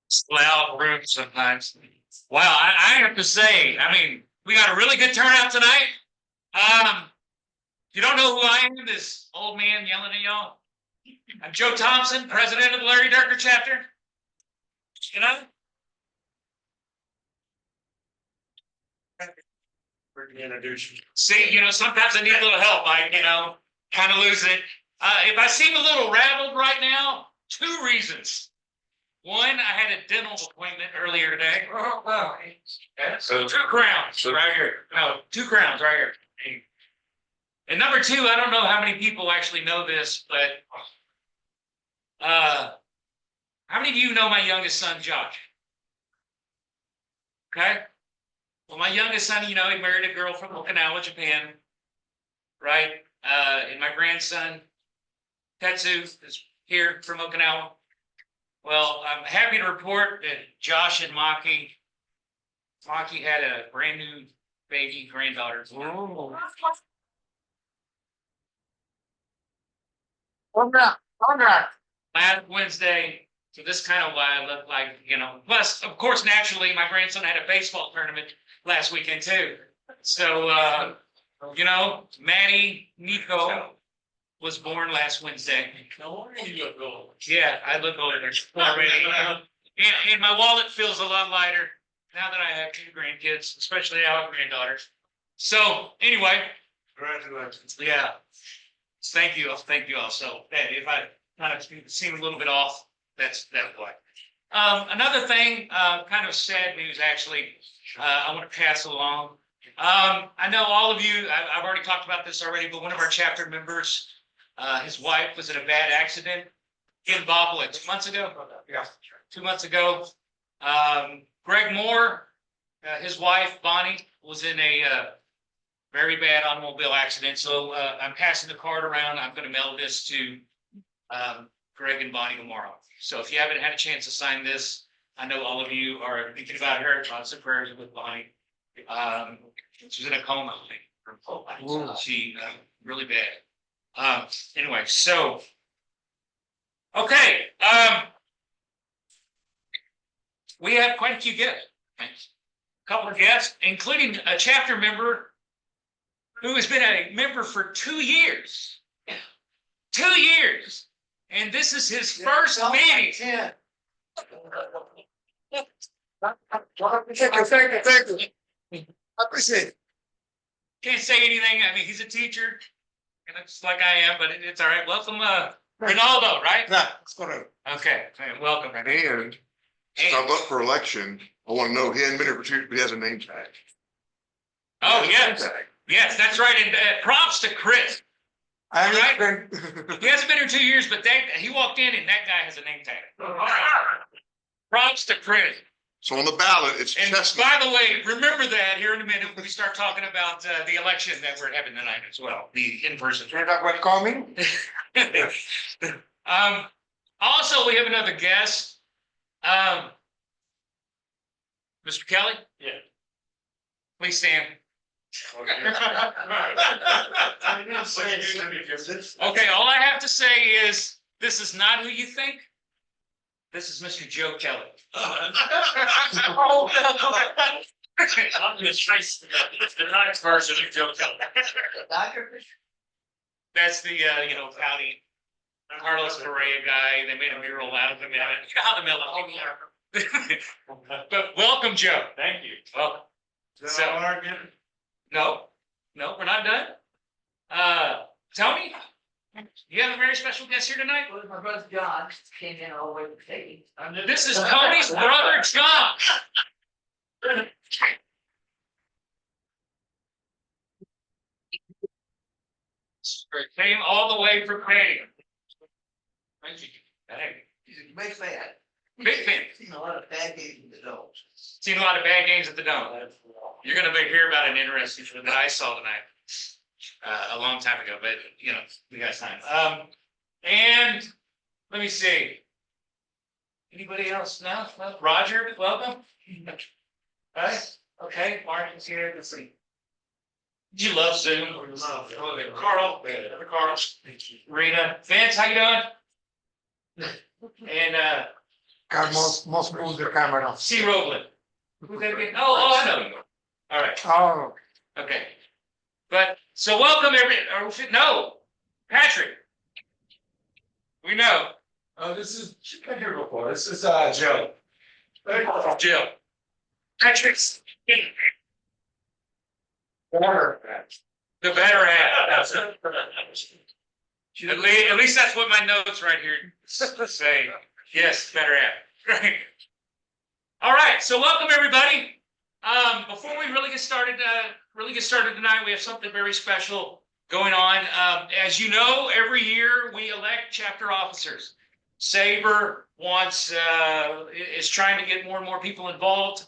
It's a loud room sometimes. Wow, I have to say, I mean, we got a really good turnout tonight. If you don't know who I am, this old man yelling at y'all. I'm Joe Thompson, president of the Larry Dierker chapter. You know? See, sometimes I need a little help. Kind of lose it. If I seem a little rattled right now, two reasons. One, I had a dental appointment earlier today. Oh, wow. So 2 crowns right here. No, 2 crowns right here. And number 2, I don't know how many people actually know this, but how many of you know my youngest son, Josh? Okay. Well, my youngest son, he married a girl from Okinawa, Japan, right? And my grandson, Tetsu, is here from Okinawa. Well, I'm happy to report that Josh and Maki had a brand new baby granddaughter. Oh. Last Wednesday, so this is kind of why I look like, plus, of course, naturally, my grandson had a baseball tournament last weekend too. So, Maddie Nico was born last Wednesday. No, you look old. Yeah, I look older already. And my wallet feels a lot lighter now that I have 2 grandkids, especially our granddaughters. So anyway, congratulations. Yeah, thank you all. So if I kind of seem a little bit off, that's why. Another thing, kind of sad news actually. I want to pass along. I know all of you. I've already talked about this already, but one of our chapter members. His wife was in a bad accident in Bob 2 months ago. Yeah. 2 months ago. Greg Moore, his wife, Bonnie, was in a very bad automobile accident. So I'm passing the card around. I'm going to mail this to Greg and Bonnie tomorrow. So if you haven't had a chance to sign this, I know all of you are thinking about her. Lots of prayers with Bonnie. She's in a coma. She really bad. Anyway, so, okay. We have quite a few guests. A couple of guests, including a chapter member who has been a member for 2 years. 2 years. And this is his first meeting. Yeah. Thank you. I appreciate it. Can't say anything. I mean, he's a teacher. Just like I am, but it's all right. Welcome, Ronaldo, right? Yeah, let's go to. Okay, welcome. And since I'm up for election, I want to know he hasn't been here for 2 years, but he has a name tag. Oh, yes. Yes, that's right. And props to Chris. All right? He hasn't been here 2 years, but he walked in and that guy has a name tag. Props to Chris. So on the ballot, it's and Chestnut. By the way, remember that here in a minute when we start talking about the election that we're having tonight as well, the in-person. Can I talk about call me? Also, we have another guest. Mr. Kelly? Yeah. Please stand. Okay, all I have to say is this is not who you think. This is Mr. Joe Kelly. Oh, no. I'm the nice version of Joe Kelly. That's the County Carlos Correa guy. They made a mural out of him. You know how the middle. But welcome, Joe. Thank you. Welcome. So, no, we're not done. Tony, you have a very special guest here tonight. Well, my brother John came in all the way to Katie. This is Tony's brother, John. Came all the way from Katie. Thank you. He's a big fan. Big fan. Seen a lot of bad games in the Dome. Seen a lot of bad games at the Dome. You're going to hear about an interesting one that I saw tonight. A long time ago, but we got time. And let me see. Anybody else? No? Roger, welcome. Right? Okay, Martin's here. Let's see. Did you love Zoom? Carl. Rita. Vince, how you doing? And Got most moves are camera now. C. Roblin. Who's that again? Oh, I know you. All right, Oh, okay. But, so welcome no, Patrick. We know. this is, she's been here before. This is, Joe. Jill. Patrick's. The better half. At least that's what my notes right here say. Yes, better half. Right. All right, so welcome everybody. Before we really get started tonight, we have something very special going on. As you know, every year we elect chapter officers. SABR is trying to get more and more people involved.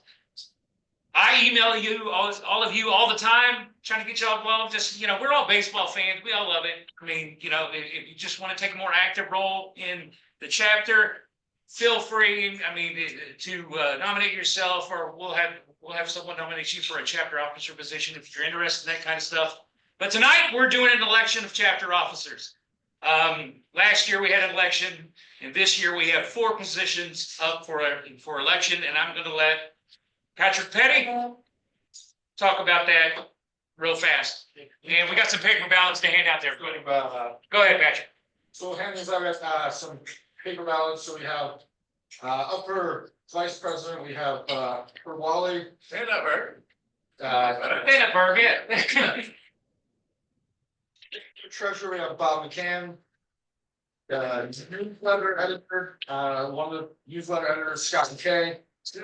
I email you, all of you, all the time, trying to get y'all involved. Just, we're all baseball fans. We all love it. I mean, if you just want to take a more active role in the chapter, feel free. I mean, to nominate yourself, or we'll have someone nominate you for a chapter officer position if you're interested in that kind of stuff. But tonight we're doing an election of chapter officers. Last year we had an election, and this year we have 4 positions up for election, and I'm going to let Patrick Petty talk about that real fast. And we got some paper ballots to hand out there. Go ahead, Patrick. So hand these out, some paper ballots. So we have, up for vice president, we have, for Wally. Stand up, Berg. Stand up, Berg, yeah. For treasurer, we have Bob McCann. Newsletter editor, one of the newsletter editors, Scott McKay. The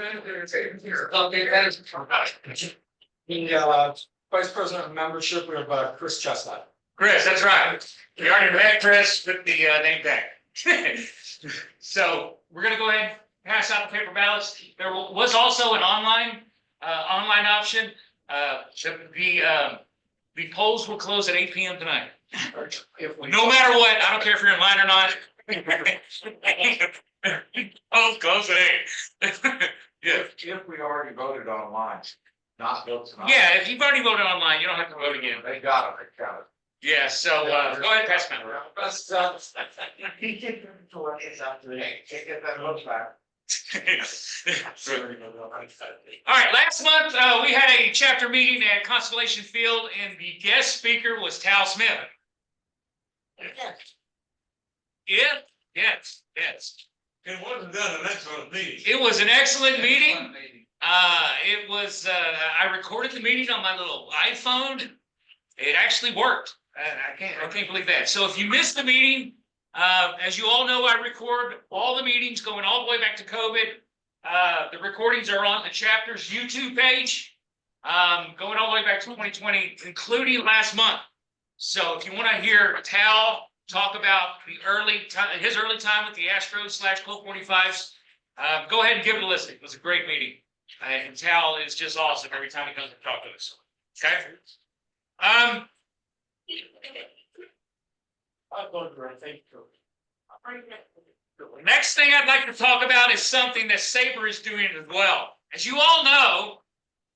vice president of membership, we have Chris Chestnut. Chris, that's right. We already met Chris with the name tag. So we're going to go ahead and pass out the paper ballots. There was also an online option. The polls will close at 8 p.m. tonight. No matter what, I don't care if you're in line or not. Polls close at 8. Yeah. If we already voted online, not vote tonight. Yeah, if you've already voted online, you don't have to vote again. They got it, they counted. Yeah, so go ahead, pass them out. He took them to what is up to today. Take that vote back. All right, last month we had a chapter meeting at Constellation Field, and the guest speaker was Tal Smith. Yes. It wasn't done an excellent meeting. It was an excellent meeting. It was. I recorded the meeting on my little iPhone. It actually worked. I can't believe that. So if you missed the meeting, as you all know, I record all the meetings going all the way back to COVID. The recordings are on the chapter's YouTube page, going all the way back to 2020, including last month. So if you want to hear Tal talk about his early time with the Astros /Colt 45s, go ahead and give it a listen. It was a great meeting. And Tal is just awesome every time he comes to talk to us. Okay. Next thing I'd like to talk about is something that SABR is doing as well. As you all know,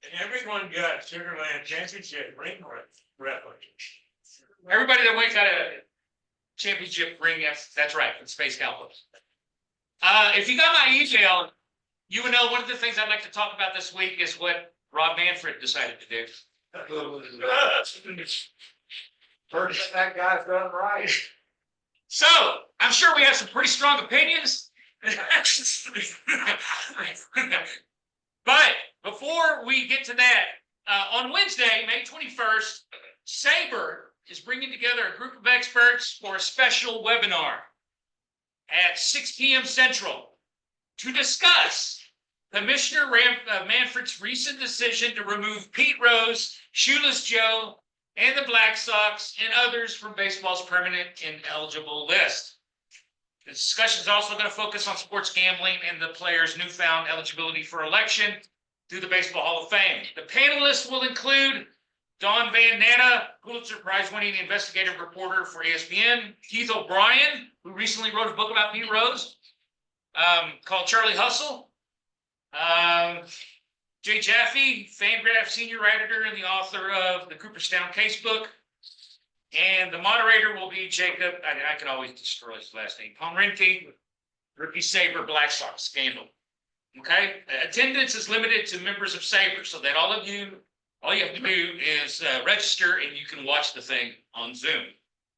And everyone got Sugarland Championship ring replica. everybody that went got a championship ring. Yes, that's right, from Space Cowboys. If you got my email, you would know one of the things I'd like to talk about this week is what Rob Manfred decided to do. First, that guy's done right. So I'm sure we have some pretty strong opinions. But before we get to that, on Wednesday, May 21st, SABR is bringing together a group of experts for a special webinar at 6 p.m. Central to discuss Commissioner Manfred's recent decision to remove Pete Rose, Shoeless Joe, and the Black Sox and others from baseball's permanent ineligible list. The discussion is also going to focus on sports gambling and the players' newfound eligibility for election through the Baseball Hall of Fame. The panelists will include Don Van Nana, Pulitzer Prize-winning investigative reporter for ESPN, Keith O'Brien, who recently wrote a book about Pete Rose called Charlie Hustle, Jay Jaffe, Fangraph senior editor and the author of the Cooperstown Casebook, and the moderator will be Jacob, I can always destroy his last name, Pomrenke, Rookie SABR Black Sox scandal. Okay, attendance is limited to members of SABR, so that all you have to do is register and you can watch the thing on Zoom.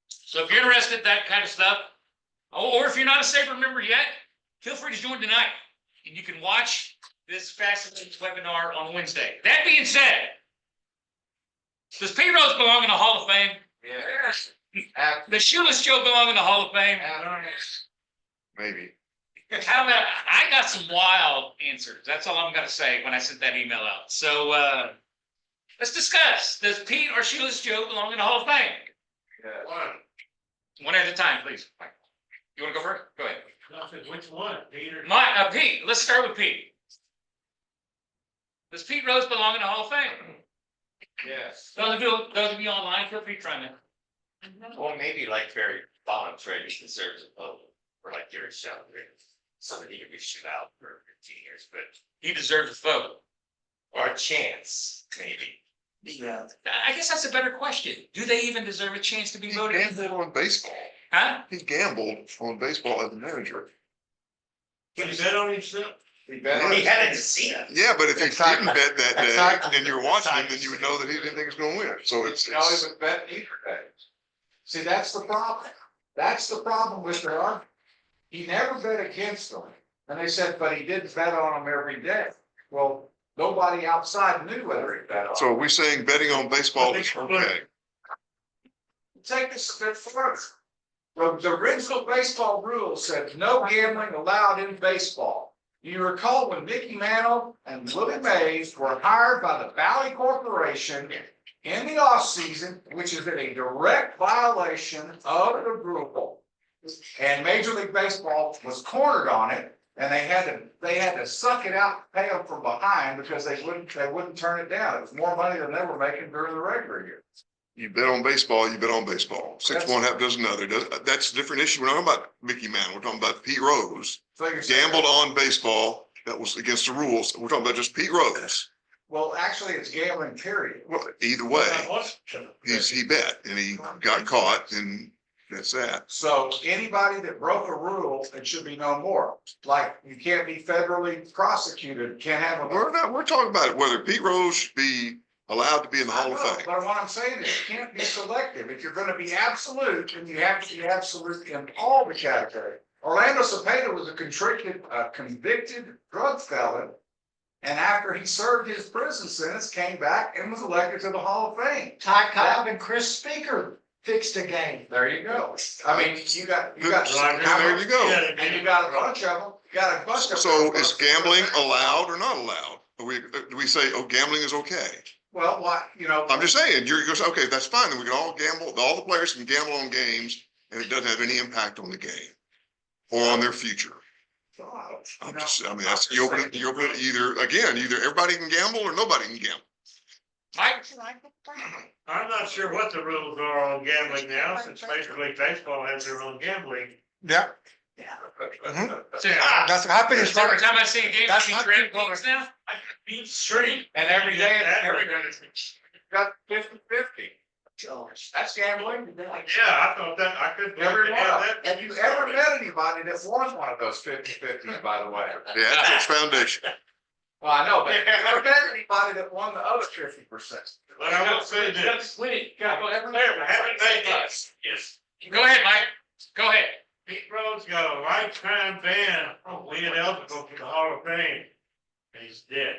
So if you're interested in that kind of stuff, or if you're not a SABR member yet, feel free to join tonight. And you can watch this fascinating webinar on Wednesday. That being said, does Pete Rose belong in the Hall of Fame? Yes. Does Shoeless Joe belong in the Hall of Fame? Maybe. I got some wild answers. That's all I'm gonna say when I sent that email out. So let's discuss. Does Pete or Shoeless Joe belong in the Hall of Fame? One at a time, please. You wanna go first? Go ahead. Which one, Peter? Pete, let's start with Pete. Does Pete Rose belong in the Hall of Fame? Yes. Those of you online, feel free to try that. Or maybe like Barry Bonds, right, he deserves a vote, or like Gary Sheldon, somebody could be shit out for 15 years, but, He deserves a vote. or a chance, maybe. Yeah. I guess that's a better question. Do they even deserve a chance to be He voted? gambled on baseball. Huh? He gambled on baseball as a manager. He bet on himself. He had a casino. Yeah, but if you Exactly. didn't bet that day Exactly. and you were watching him, then you would know that he didn't think he was gonna win. So it's, He always would bet either day. See, that's the problem. That's the problem with their argument. He never bet against them. And they said, but he did bet on them every day. Well, nobody outside knew whether he bet on so them. are we saying betting on baseball is okay? Take this a bit further. The original baseball rule said no gambling allowed in baseball. You recall when Mickey Mantle and Willie Mays were hired by the Valley Corporation in the offseason, which is a direct violation of the rule. And Major League Baseball was cornered on it, and they had to suck it out, pay them from behind because they wouldn't turn it down. It was more money than they were making during the regular year. You bet on baseball, you bet on baseball. 6-1, half dozen other. That's a different issue. We're not talking about Mickey Mantle. We're talking about Pete Rose. So you're saying- Gambled on baseball. That was against the rules. We're talking about just Pete Rose. Well, actually, it's gambling, period. Well, either way, he bet and he got caught and that's that. So anybody that broke a rule, it should be no more. Like, you can't be federally prosecuted, can't have a. We're talking about whether Pete Rose should be allowed to be in the Hall of Fame. But what I'm saying is you can't be selective. If you're gonna be absolute, then you have to be absolute in all the categories. Orlando Cepeda was a convicted drug felon. And after he served his prison sentence, came back and was elected to the Hall of Fame. Ty Cobb and Chris Speaker fixed the game. There you go. I mean, you got. And there you go. And you got a bunch of them, you got a bunch of them. So is gambling allowed or not allowed? Do we say, oh, gambling is okay? Well, what, I'm just saying, you're okay, that's fine. Then we can all gamble, all the players can gamble on games and it doesn't have any impact on the game or on their future. That's, you open it either everybody can gamble or nobody can gamble. Mike? I'm not sure what the rules are on gambling now, since Major League Baseball has their own gambling. Yeah. That's happening. every time I see a game, I see That's red games now. I could beat straight. And every day, Every day. got 50-50. That's gambling. Yeah, I thought that, I could. Every have one. that. Have you ever met anybody that won one of those 50-50s, by the way? The Ethics Foundation. Well, I know, but have you ever met anybody that won the other 50%? But I will say this. Wait, Haven't they yes. go ahead, Mike. Go ahead. Pete Rose got a lifetime ban on being eligible for the Hall of Fame. And he's dead.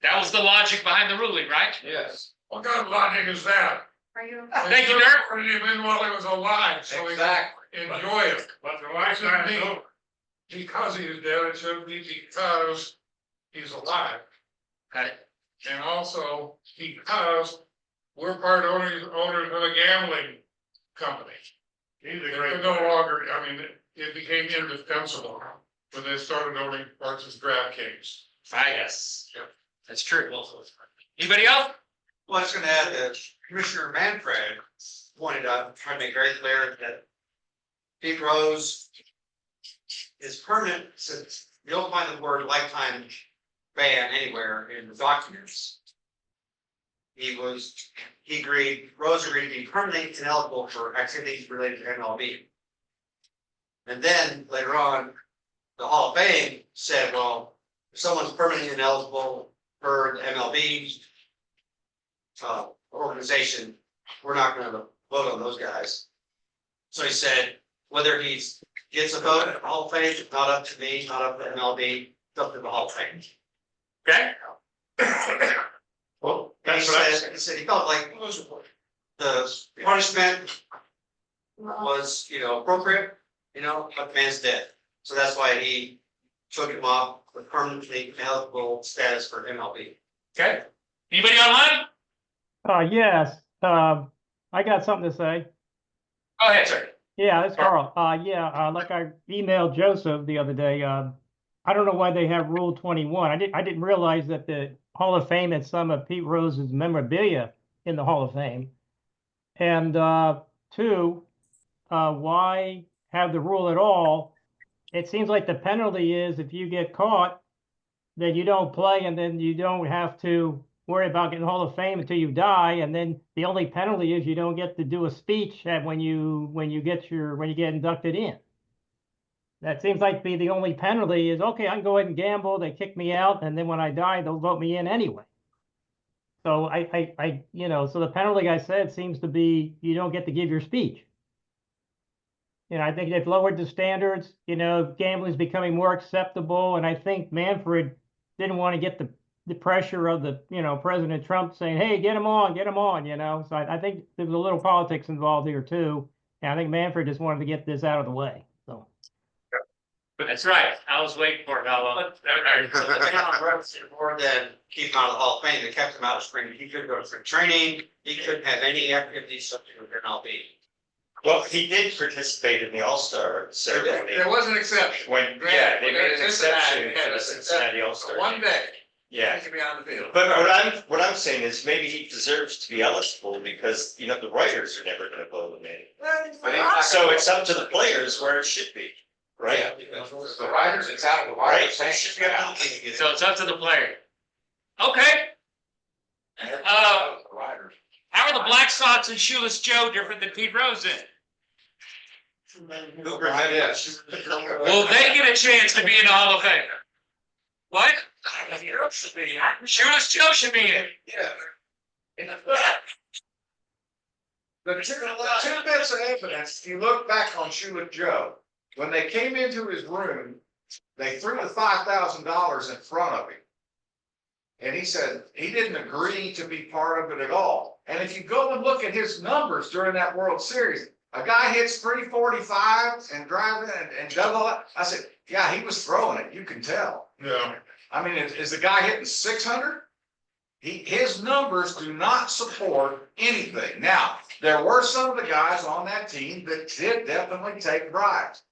That was the logic behind the ruling, right? Yes. What kind of logic is that? Thank you, Dirk. Put him in while he was alive, so he Exactly. could enjoy it. But the lifetime is over. Because he is dead, it should be because he's alive. Got it. And also because we're part owners of a gambling company. He's a It great. could no longer, I mean, it became indefensible when they started owning parts of DraftKings. Yes. That's true. Anybody else? Well, I was gonna add that Commissioner Manfred pointed out, trying to make very clear that Pete Rose is permanent, since you don't find the word lifetime ban anywhere in the documents. Rose agreed to be permanently ineligible for activities related to MLB. And then later on, the Hall of Fame said, well, if someone's permanently ineligible per the MLB organization, we're not gonna vote on those guys. So he said, whether he gets a vote at the Hall of Fame, it's not up to me, not up to MLB, it's up to the Hall of Fame. Okay? Well, And that's what I said. he said he felt like the punishment was, appropriate, but the man's dead. So that's why he took him off with permanently ineligible status for MLB. Okay. Anybody online? Yes, I got something to say. Go ahead, sir. Yeah, it's Carl. Like I emailed Joseph the other day, I don't know why they have Rule 21. I didn't realize that the Hall of Fame had some of Pete Rose's memorabilia in the Hall of Fame. And two, why have the rule at all? It seems like the penalty is if you get caught, then you don't play, and then you don't have to worry about getting Hall of Fame until you die. And then the only penalty is you don't get to do a speech when you get inducted in. That seems like to be the only penalty is, okay, I can go ahead and gamble, they kick me out, and then when I die, they'll vote me in anyway. So so the penalty I said seems to be you don't get to give your speech. I think they've lowered the standards, gambling is becoming more acceptable, and I think Manfred didn't want to get the pressure of President Trump saying, hey, get him on, so I think there's a little politics involved here too, and I think Manfred just wanted to get this out of the way, so. That's right. I was waiting for it. How long? So the town representative more than keep him out of the Hall of Fame, they kept him out of spring, he couldn't go to spring training, he couldn't have any activities subject to MLB. Well, he did participate in the All-Star ceremony. There was an exception. When, yeah, they made an exception Yeah, for the Cincinnati All-Star. One day, Yeah, he can be on the field. but what I'm saying is maybe he deserves to be eligible because, the writers are never gonna vote him in. So it's up to the players where it should be, right? The writers, it's out of the Right, writers' so it hands. should be up to them. So it's up to the player. Okay. The writers. How are the Black Sox and Shoeless Joe different than Pete Rose in? Who remembers? Will they get a chance to be in the Hall of Fame? What? Shoeless Joe should be in. The two bits of evidence, if you look back on Shoeless Joe, when they came into his room, they threw the $5,000 in front of him. And he said he didn't agree to be part of it at all. And if you go and look at his numbers during that World Series, a guy hits 345 and driving and does all that. I said, yeah, he was throwing it. You can tell. Yeah. I mean, is the guy hitting 600? His numbers do not support anything. Now, there were some of the guys on that team that did definitely take bribes.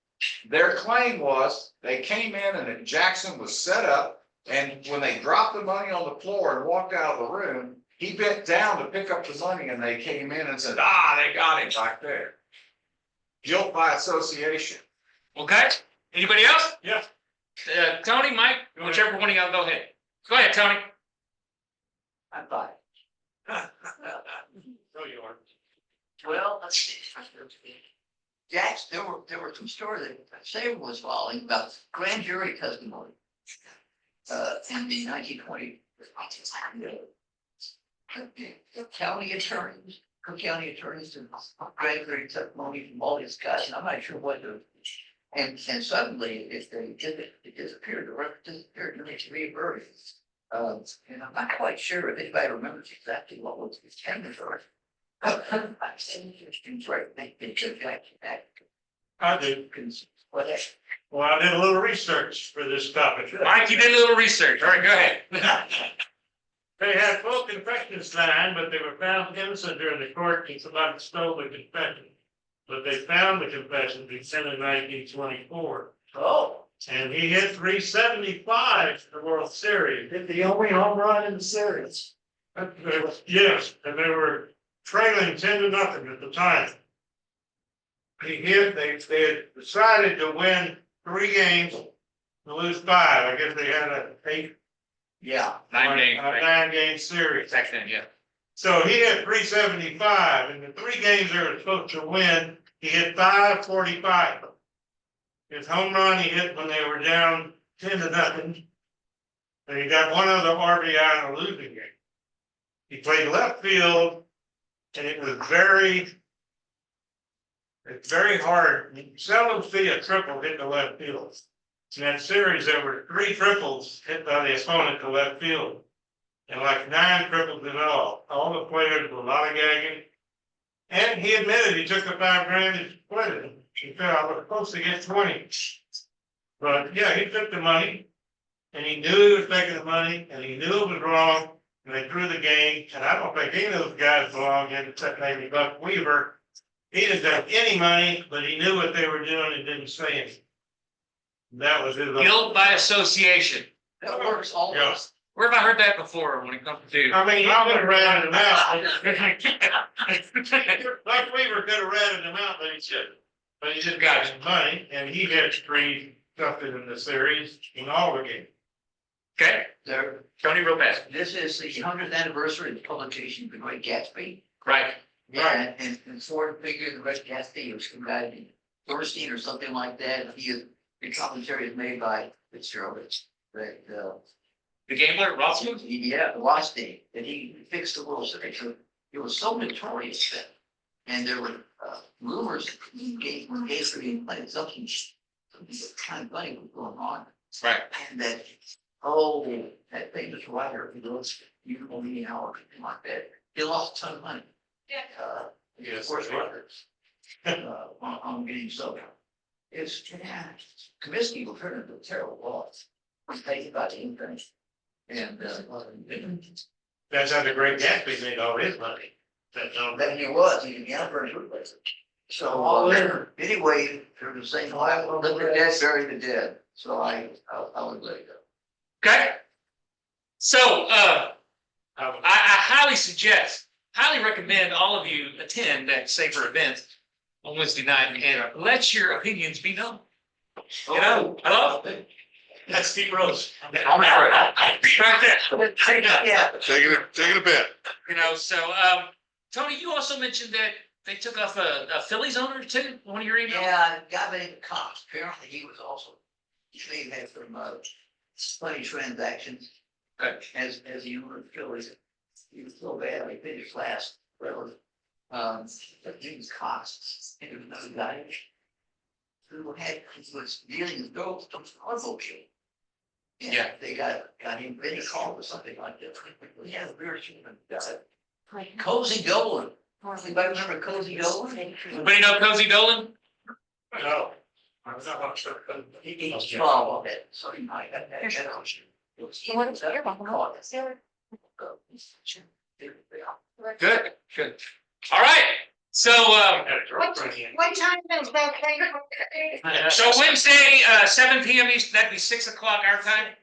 Their claim was they came in and Jackson was set up, and when they dropped the money on the floor and walked out of the room, he bent down to pick up the money and they came in and said, they got him back there. Guilt by association. Okay. Anybody else? Yeah. Tony, Mike, whichever one of y'all go ahead. Go ahead, Tony. I'm fine. No, you aren't. Well, let's see. Jax, there were some stories that SABR was following about grand jury testimony. In the 1920. County attorneys, Cook County attorneys and grand jury testimony from all these guys, and I'm not sure what the. And suddenly it disappeared, the record disappeared in the three versions. And I'm not quite sure if anybody remembers exactly what was the standard for it. I'm saying it's right, they took back. I do. Whatever. Well, I did a little research for this topic. Mike, you did a little research. All right, go ahead. They had full confession signed, but they were found innocent during the court and somebody stole the confession. But they found the confession December 1924. Oh. And he hit 375 in the World Series. Hit the only home run in the series. Yes, and they were trailing 10-0 at the time. They had decided to win 3 games to lose 5. I guess they had a 9-game series. Back then, yeah. So he hit 375, and the 3 games they were supposed to win, he hit 545. his home run he hit when they were down 10-0. And he got one other RBI in a losing game. He played left field, and it's very hard. You seldom see a triple hit the left field. In that series, there were 3 triples hit by the opponent to left field. And like 9 triples in all. All the players were lollygagging. And he admitted he took the $5,000 and split it. He said, I was supposed to get 20. But yeah, he took the money. And he knew he was taking the money, and he knew it was wrong, and they drew the game, and I don't think any of those guys belong in, except maybe Buck Weaver. He didn't take any money, but he knew what they were doing and didn't say anything. That was his. Guilt by association. That works always. Where have I heard that before when it comes to? I mean, he could have ratted him out. Buck Weaver could have ratted him out, but he shouldn't. But he just got his money, and he had 3 something in the series in all the games. Okay, There, Tony, real fast. this is the 100th anniversary of the publication of The Great Gatsby. Right. Yeah, and Ford figured The Great Gatsby was some guy named Thorstein or something like that. The commentary is made by Fitzgerald. But, The gambler, Rothschild? yeah, Rothstein, and he fixed the World Series. So it was so notorious then. And there were rumors that he gave for being playing something kind of funny was going on. Right. And that, that famous writer, he goes, you know me an hour, something like that. He lost a ton of money. Yes. Sports writers, on getting so. It's, Comiskey will turn into a terrible loss. He's paid about anything. And, That's how the Great Gatsby made all his money. then he was, he got for his replacement. So, anyway, they're the same, let the dead bury the dead. So I would let it go. Okay. So, I highly highly recommend all of you attend that SABR event on Wednesday night and let your opinions be known. You know, hello? That's Steve Rose. I'm right there. Yeah. Taking a bet. You know, so, Tony, you also mentioned that they took off a Phillies owner too, one of your emails? Yeah, a guy named Cox, apparently he was also, he had some, funny transactions. Okay. As the owner of Phillies, he was so bad, he finished last, well, but James Cox, and there was another guy who was dealing with girls, some cargo kill. And Yeah. they got him, Benny called or something like that. We had a beer Cozy Dolan. Anybody remember Cozy Dolan? Anybody know Cozy Dolan? No. I'm not sure. He's small on it, so he might have that. You're welcome. Good, good. All right, so, What time is that thing? so Wednesday, 7 PM East, that'd be 6 o'clock our time.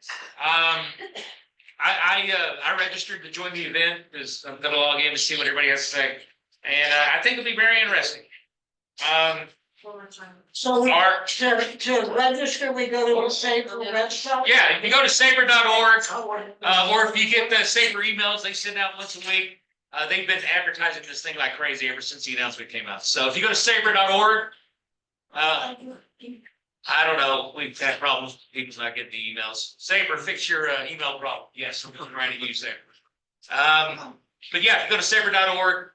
I registered to join the event, because I'm gonna log in to see what everybody has to say. And, I think it'll be very interesting. So Our, to register, we go to the SABR website? yeah, you can go to saber.org, or if you get the SABR emails, they send out once a week. They've been advertising this thing like crazy ever since the announcement came out. So if you go to saber.org, I don't know, we've had problems with people not getting the emails. SABR, fix your email problem. Yes, we're trying to use there. But yeah, if you go to saber.org,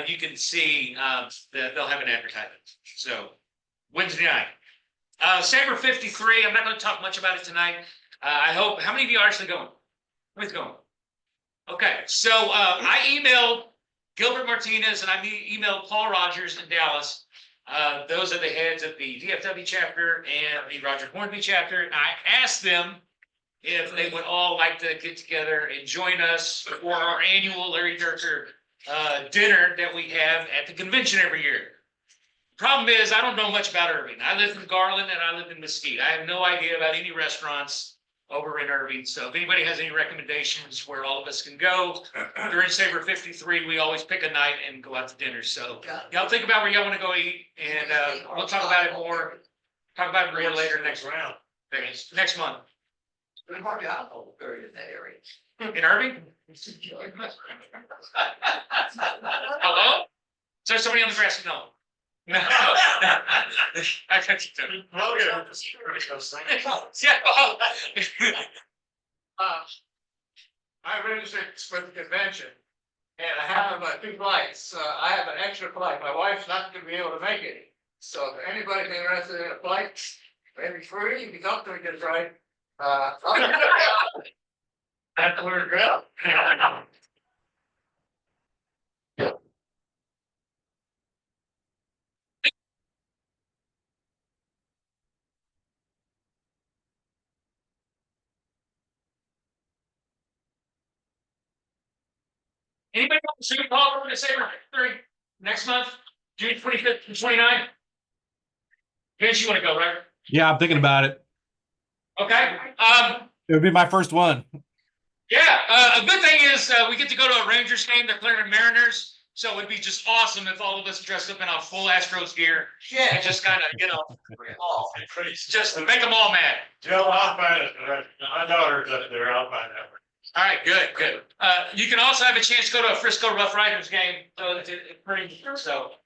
you can see that they'll have an advertisement. So Wednesday night. SABR 53, I'm not going to talk much about it tonight. I hope, how many of you are actually going? Who's going? Okay, so I emailed Gilbert Martinez and I emailed Paul Rogers in Dallas. Those are the heads of the DFW chapter and the Roger Hornby chapter. And I asked them if they would all like to get together and join us for our annual Larry Dierker dinner that we have at the convention every year. Problem is, I don't know much about Irving. I live in Garland and I live in Mesquite. I have no idea about any restaurants over in Irving. So if anybody has any recommendations where all of us can go during SABR 53, we always pick a night and go out to dinner. So y'all think about where y'all want to go eat, and we'll talk about it more. Talk about it more later next round. Next month. But hardly I don't know buried in that area. In Irving? Hello? Is there somebody on the grassy knoll? No. I got you too. Yeah. I registered for the convention. And I have two flights. I have an extra flight. My wife's not gonna be able to make it. So if anybody's interested in a flight, maybe free, you can talk to me just right. That's where it's at. Anybody want to see Paul over to SABR 3 next month, June 25th and 29th? Vince, you want to go, right? Yeah, I'm thinking about it. Okay, It would be my first one. yeah, a good thing is, we get to go to a Rangers game, they're playing the Mariners. So it'd be just awesome if all of us dressed up in our full Astros gear Yeah. and just kind of, just to make them all mad. Joe, I'll find it. My daughter's up there. I'll find out. All right, good, good. You can also have a chance to go to a Frisco Rough Riders game, so so.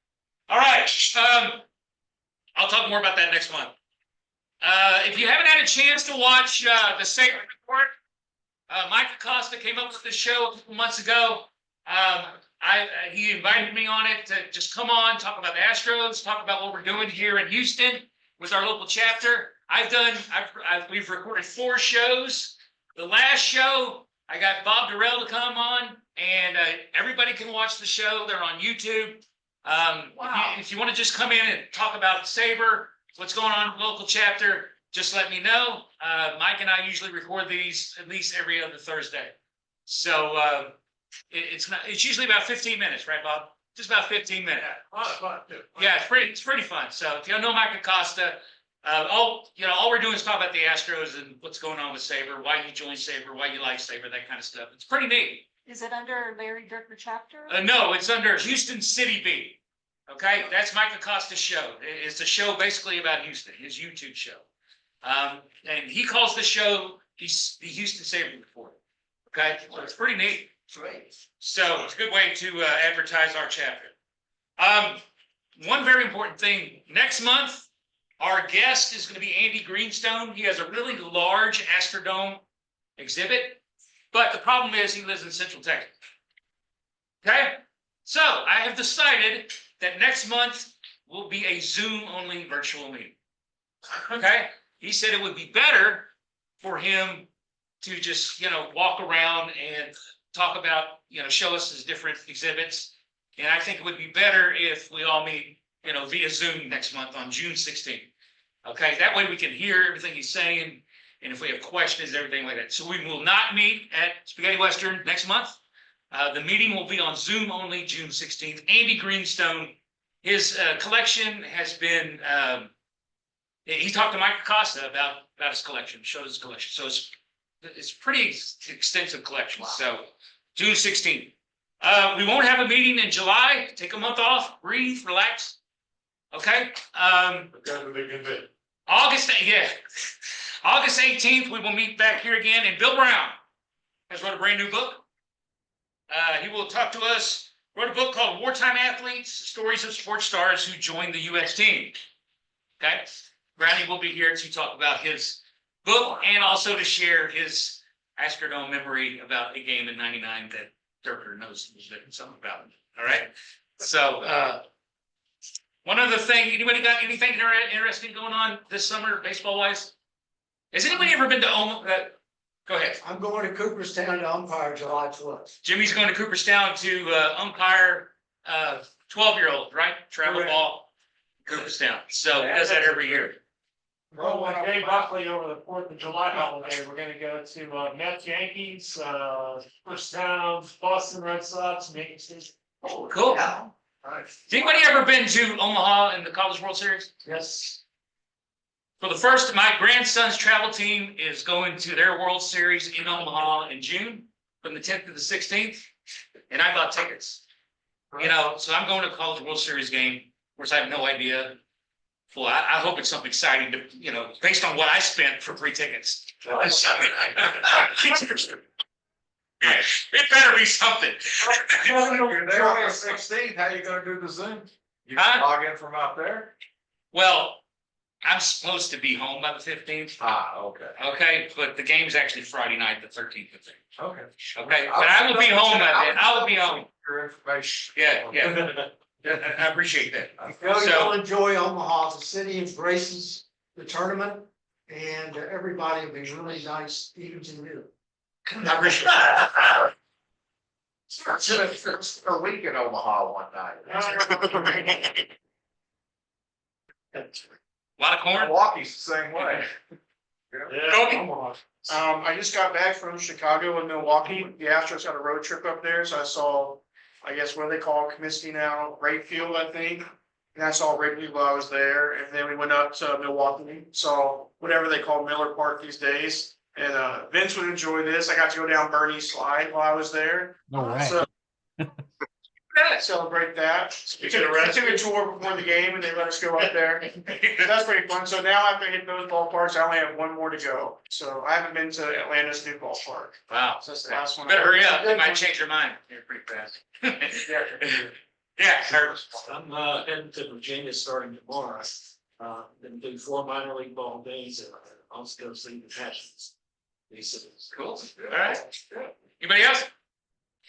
All right, I'll talk more about that next month. If you haven't had a chance to watch, the SABR report, Mike Acosta came up with this show a couple months ago. He invited me on it to just come on, talk about the Astros, talk about what we're doing here in Houston with our local chapter. We've recorded 4 shows. The last show, I got Bob Durrell to come on, and everybody can watch the show. They're on YouTube. If you want to just come in and talk about SABR, what's going on in the local chapter, just let me know. Mike and I usually record these at least every other Thursday. So it's usually about 15 minutes, right, Bob? Just about 15 minutes. A lot of fun too. Yeah, it's pretty fun. So if you don't know Mike Acosta, all we're doing is talk about the Astros and what's going on with SABR, why you joined SABR, why you like SABR, that kind of stuff. It's pretty neat. Is it under Larry Dierker chapter? No, it's under Houston City Beat. Okay, that's Mike Acosta's show. It's a show basically about Houston, his YouTube show. And he calls the show the Houston SABR Report. Okay, so it's pretty neat. Great. So it's a good way to advertise our chapter. One very important thing, next month, our guest is going to be Andy Greenstone. He has a really large Astrodome exhibit, but the problem is he lives in Central Texas. Okay, so I have decided that next month will be a Zoom-only virtual meeting. Okay, he said it would be better for him to just, walk around and talk about, show us his different exhibits. And I think it would be better if we all meet, via Zoom next month on June 16th. Okay, that way we can hear everything he's saying. And if we have questions, everything like that. So we will not meet at Spaghetti Western next month. The meeting will be on Zoom only, June 16th. Andy Greenstone, his collection has been, he talked to Mike Acosta about his collection, showed his collection. So it's pretty extensive collection. Wow. So June 16th. We won't have a meeting in July. Take a month off, breathe, relax. Okay. Because of the convention. August 18th, we will meet back here again. And Bill Brown has wrote a brand new book. He will talk to us. Wrote a book called Wartime Athletes, Stories of Sports Stars Who Joined the U.S. Team. Okay. Brownie will be here to talk about his book and also to share his Astrodome memory about a game in '99 that Dierker knows something about. All right. So one other thing, anybody got anything interesting going on this summer, baseball wise? Has anybody ever been to Omaha? Go ahead. I'm going to Cooperstown to umpire July 12th. Jimmy's going to Cooperstown to umpire 12-year-old, right? Travel Correct. ball, Cooperstown. So he does that every year. Well, when Jay Buckley over the 4th of July holiday, we're gonna go to Mets, Yankees, Cooperstown, Boston Red Sox, Yankees. Oh, cool. Yeah. Has anybody ever been to Omaha in the College World Series? Yes. For the first, my grandson's travel team is going to their World Series in Omaha in June, from the 10th to the 16th, and I bought tickets. So I'm going to a College World Series game. Of course, I have no idea. Well, I hope it's something exciting to, based on what I spent for free tickets. It better be something. You're there on the 16th, how you gonna do the Zoom? You can log in from out there? Well, I'm supposed to be home by the 15th. Okay. Okay, but the game's actually Friday night, the 13th, I think. Okay. Okay, but I will be home by then. I will be home. Your information. Yeah. I appreciate that. Well, So- you'll enjoy Omaha. The city embraces the tournament and everybody will be really nice, even to you. I appreciate that. It's a week in Omaha one night. A lot of corn. Milwaukee's the same way. Kobe? I just got back from Chicago and Milwaukee. The Astros had a road trip up there, so I saw, I guess what they call Comiskey now, Rayfield, I think. And I saw Wrigley while I was there, and then we went up to Milwaukee, saw whatever they call Miller Park these days. And Vince would enjoy this. I got to go down Bernie's slide while I was there. No way. So celebrate that. We took a tour before the game and they let us go up there. That's pretty fun. So now after I hit those ballparks, I only have one more to go. So I haven't been to Atlanta's new ballpark. Wow. So that's the last one. Better hurry up. They might change your mind here pretty fast. Yeah, Kurt. I'm heading to Virginia starting tomorrow. Then do 4 minor league ball games and also go see the Passions. Cool. All right. Anybody else?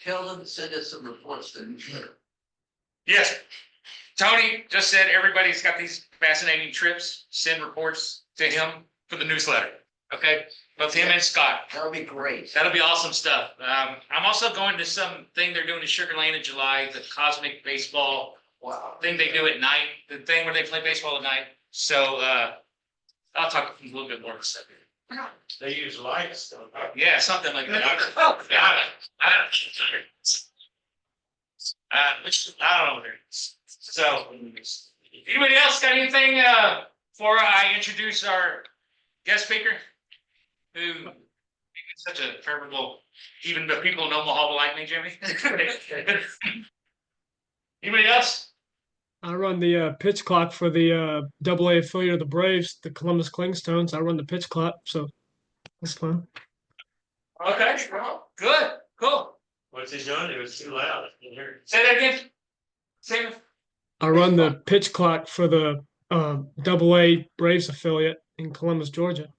Tell them to send us some reports to the newsletter. Yes. Tony just said everybody's got these fascinating trips. Send reports to him for the newsletter. Okay, both him and Scott. That would be great. That'll be awesome stuff. I'm also going to some thing they're doing in Sugar Land in July, the cosmic baseball thing they do at night, the thing where they play baseball at night. So I'll talk a little bit more about that. They use lights, don't they? Yeah, something like that. I don't know what it is. So, anybody else got anything before I introduce our guest speaker? Who is such a favorable, even the people in Omaha will like me, Jimmy. Anybody else? I run the pitch clock for the AA affiliate of the Braves, the Columbus Clingstones. I run the pitch clock, so that's fun. Okay, good, cool. What's he doing? It was too loud. I can hear it. Say that again. Say it. I run the pitch clock for the AA Braves affiliate in Columbus, Georgia.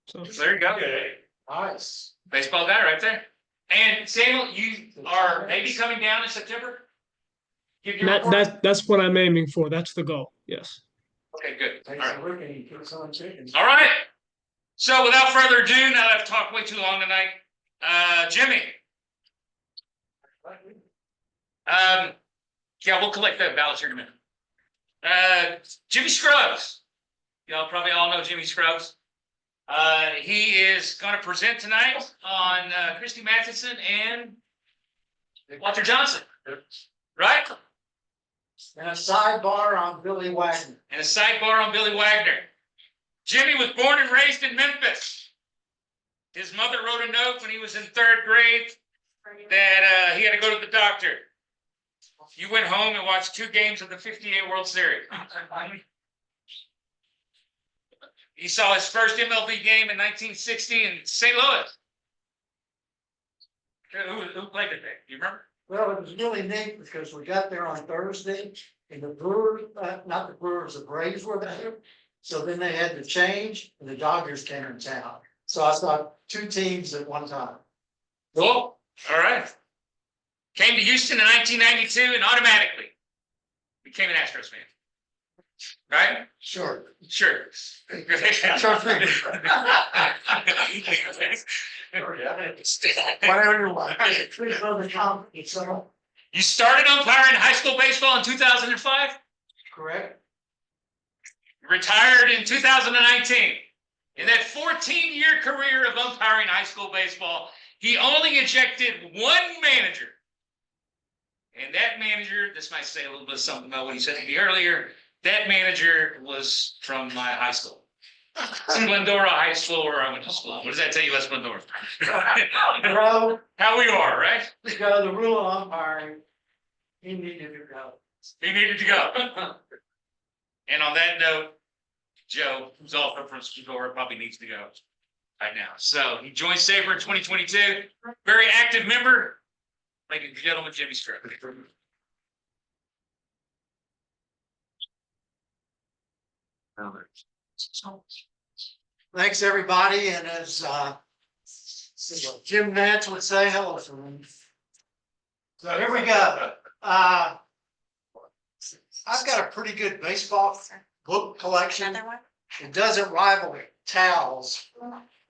So There you go. Okay. Nice. Baseball guy right there. And Samuel, you are maybe coming down in September? Give your report? that's what I'm aiming for. That's the goal. Yes. Okay, good. All Thanks right. for working. You put some chickens. All right. So without further ado, now that I've talked way too long tonight, Jimmy. Yeah, we'll collect that ballots here in a minute. Jimmy Scruggs. Y'all probably all know Jimmy Scruggs. He is going to present tonight on Christy Matthewson and Walter Johnson. Right? And a sidebar on Billy Wagner. And a sidebar on Billy Wagner. Jimmy was born and raised in Memphis. His mother wrote a note when he was in 3rd grade that he had to go to the doctor. You went home and watched 2 games of the '58 World Series. He saw his first MLB game in 1960 in St. Louis. Who played the day? Do you remember? Well, it was really neat because we got there on Thursday and the Brewers, not the Brewers, the Braves were there. So then they had to change and the Dodgers came in town. So I saw 2 teams at one time. Cool. All right. Came to Houston in 1992 and automatically became an Astros fan. Right? Sure. Sure. Whatever you want. Please go to the conference, so, You started umpiring high school baseball in 2005, correct? retired in 2019. In that 14-year career of umpiring high school baseball, he only ejected 1 manager. And that manager, this might say a little bit something about what he said to me earlier, that manager was from my high school. Splendora High School, where I went to school. What does that tell you about Splendora? Bro, How we are, right? because the rule of umpiring, he needed to go. He needed to go. And on that note, Joe, who's also from Splendora, probably needs to go right now. So he joined SABR in 2022. Very active member. Ladies and gentlemen, Jimmy Scruggs. Thanks, everybody, and as Jim Nance would say, hello. So here we go. I've got a pretty good baseball book collection. It doesn't rival Tal's,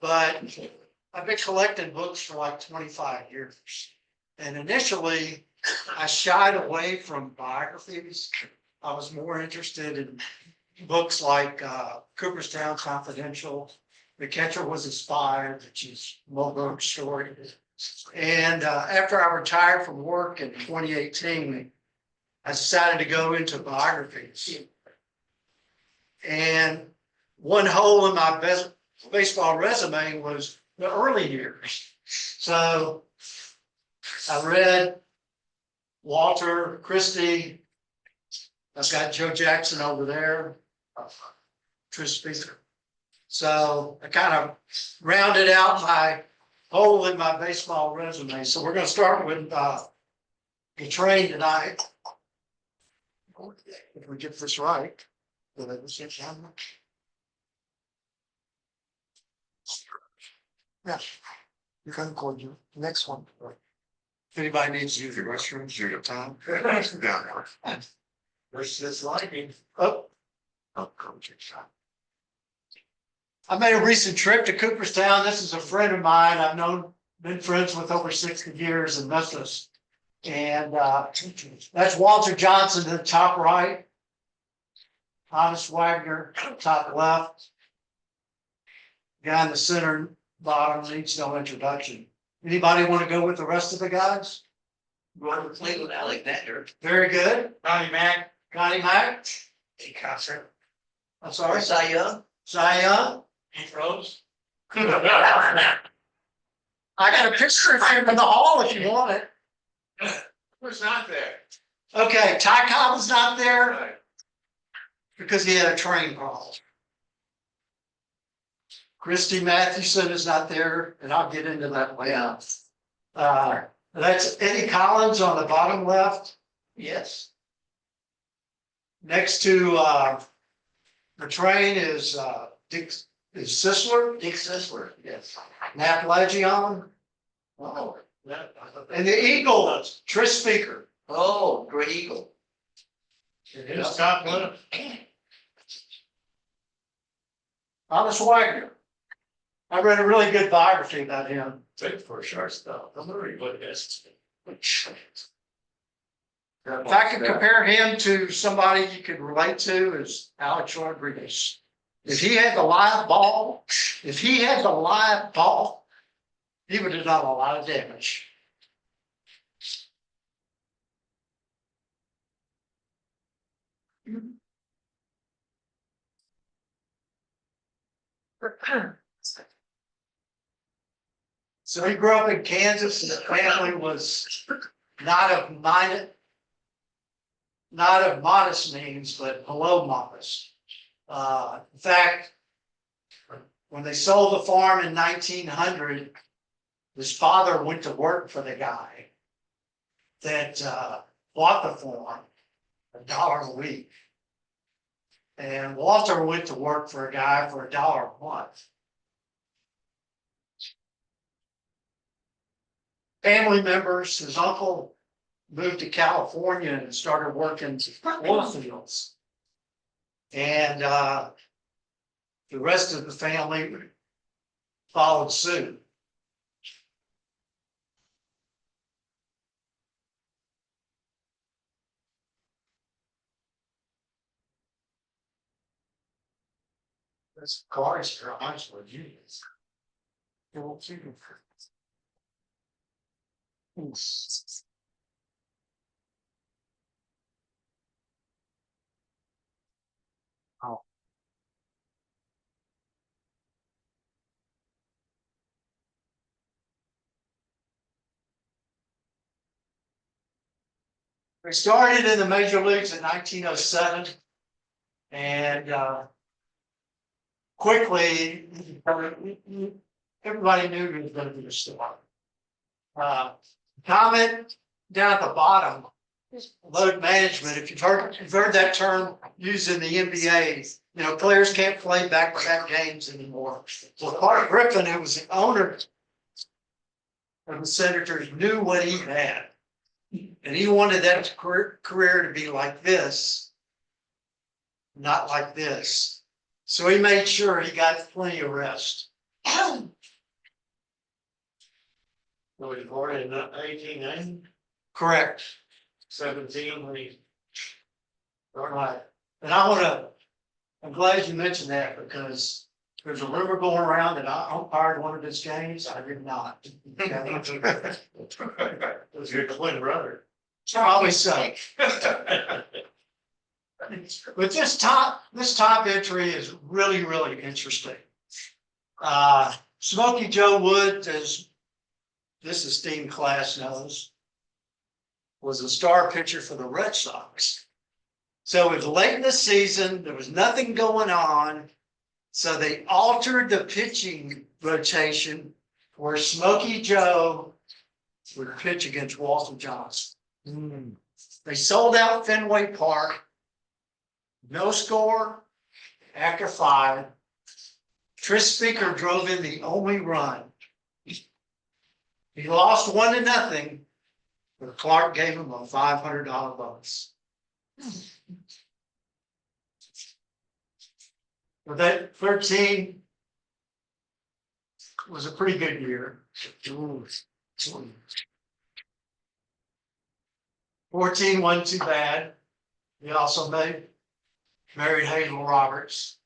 but I've been collecting books for like 25 years. And initially, I shied away from biographies. I was more interested in books like Cooperstown Confidential, The Catcher Was a Spy, which is Mulberg's story. And after I retired from work in 2018, I decided to go into biographies. And one hole in my baseball resume was the early years. So I read Walter, Christy. I've got Joe Jackson over there. Tris Speaker. So I kind of rounded out my hole in my baseball resume. So we're going to start with the train tonight. If we get this right. Yeah, you can call you next one. If anybody needs to use the restrooms, you're your time. Down there. There's this lighting. Oh. I made a recent trip to Cooperstown. This is a friend of mine. I've been friends with over 60 years in Memphis. And that's Walter Johnson in the top right. Thomas Wagner, top left. Guy in the center bottom needs no introduction. Anybody want to go with the rest of the guys? Robert Cleveland Alexander. Very good. Connie Mack. Connie Mack. A concert. I'm sorry. Cy Young. Cy Young. Pete Rose. I got a picture of him in the hall if you want it. Who's not there? Okay, Ty Cobb is not there because he had a train problem. Christy Matthewson is not there, and I'll get into that later. That's Eddie Collins on the bottom left. Yes. Next to the train is Dick Sisler. Dick Sisler, yes. Napalagion. Oh. And the Eagle, Tris Speaker. Oh, great eagle. It's top left. Thomas Wagner. I read a really good biography about him. Take for a shortstop. I'm not really good at this. If I could compare him to somebody you could relate to is Alex Rodriguez. If he had the live ball, he would have done a lot of damage. So he grew up in Kansas, and his family was not of modest means, but below modest. In fact, when they sold the farm in 1900, his father went to work for the guy that bought the farm, $1 a week. And Walter went to work for a guy for $1 a month. Family members, his uncle moved to California and started working oil fields. And the rest of the family followed suit. This cars are actually genius. You won't see them. Oh. We started in the major leagues in 1907, and quickly, everybody knew he was going to be a star. Comment down at the bottom load management, if you've heard that term used in the NBA, you know, players can't play back-to-back games anymore. So Clark Griffin, who was the owner of the Senators, knew what he had. And he wanted that career to be like this, not like this. So he made sure he got plenty of rest. So he was born in 1890, Correct. 17, when he. Right. And I'm glad you mentioned that because there's a rumor going around that I umpired one of his games. I did not. Okay? Was your twin brother. Probably so. But this top entry is really, really interesting. Smokey Joe Wood, as this esteemed class knows, was a star pitcher for the Red Sox. So it was late in the season, there was nothing going on. So they altered the pitching rotation where Smokey Joe would pitch against Walter Johnson. They sold out Fenway Park. No score after 5. Tris Speaker drove in the only run. He lost 1-0, but Clark gave him a $500 bonus. But that 13 was a pretty good year. 14 wasn't too bad. He also married Hazel Roberts.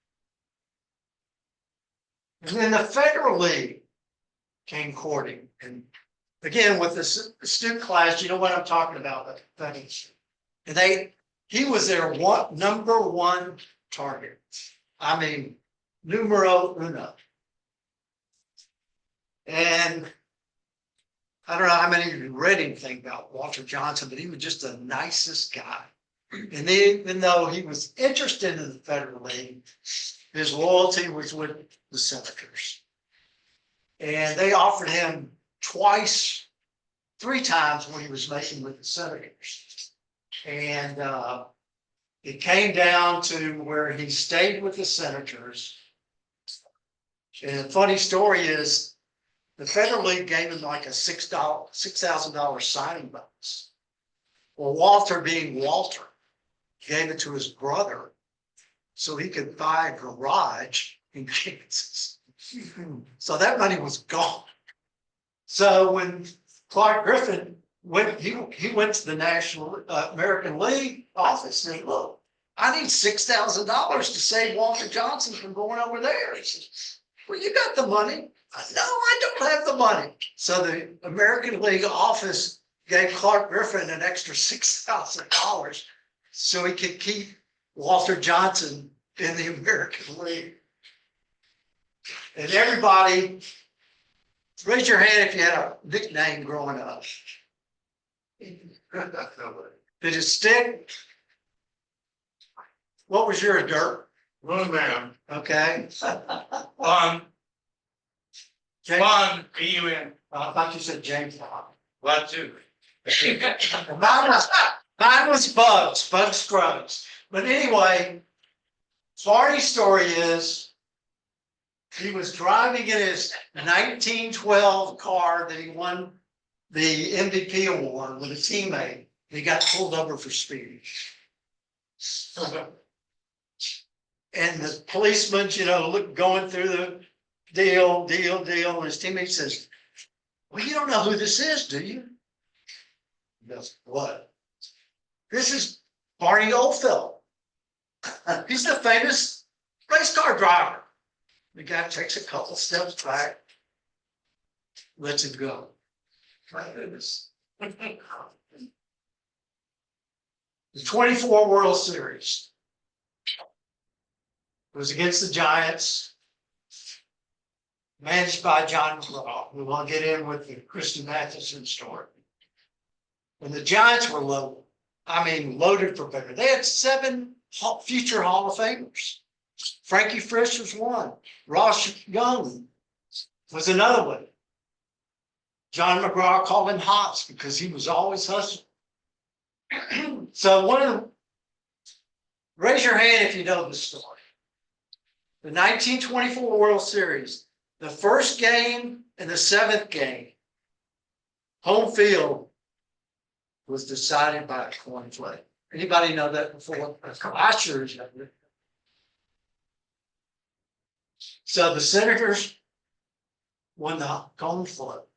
And then the Federal League came courting. And again, with the student class, you know what I'm talking about. And he was their number one target. I mean, numero uno. And I don't know how many of you read anything about Walter Johnson, but he was just the nicest guy. And even though he was interested in the Federal League, his loyalty was with the Senators. And they offered him 3 times what he was making with the Senators. And it came down to where he stayed with the Senators. And the funny story is, the Federal League gave him like a $6,000 signing bonus. Well, Walter, being Walter, gave it to his brother so he could buy a garage in Kansas. So that money was gone. So when Clark Griffin went, he went to the National American League office and said, look, I need $6,000 to save Walter Johnson from going over there. He says, well, you got the money. No, I don't have the money. So the American League office gave Clark Griffin an extra $6,000 so he could keep Walter Johnson in the American League. And everybody, raise your hand if you had a nickname growing up. Did it stick? What was your dirt? Run man. Okay. Bond, B-U-N. I thought you said James Bond. What too? Mine was Bugs Scruggs. But anyway, funny story is he was driving in his 1912 car that he won the MVP award with a teammate. He got pulled over for speeding. And the policeman, going through the deal, and his teammate says, well, you don't know who this is, do you? He goes, what? This is Barney Oldfield. He's the famous race car driver. The guy takes a couple steps back, lets him go. My goodness. The 24 World Series. It was against the Giants, managed by John McGraw, who we'll get in with the Christy Matthewson story. When the Giants were loaded for better. They had 7 future Hall of Famers. Frankie Frisch was one. Ross Young was another one. John McGraw called him Hops because he was always hustling. So raise your hand if you know this story. The 1924 World Series, the first game and the seventh game, home field was decided by a coin flip. Anybody know that before? I sure as hell did. So the Senators won the coin flip.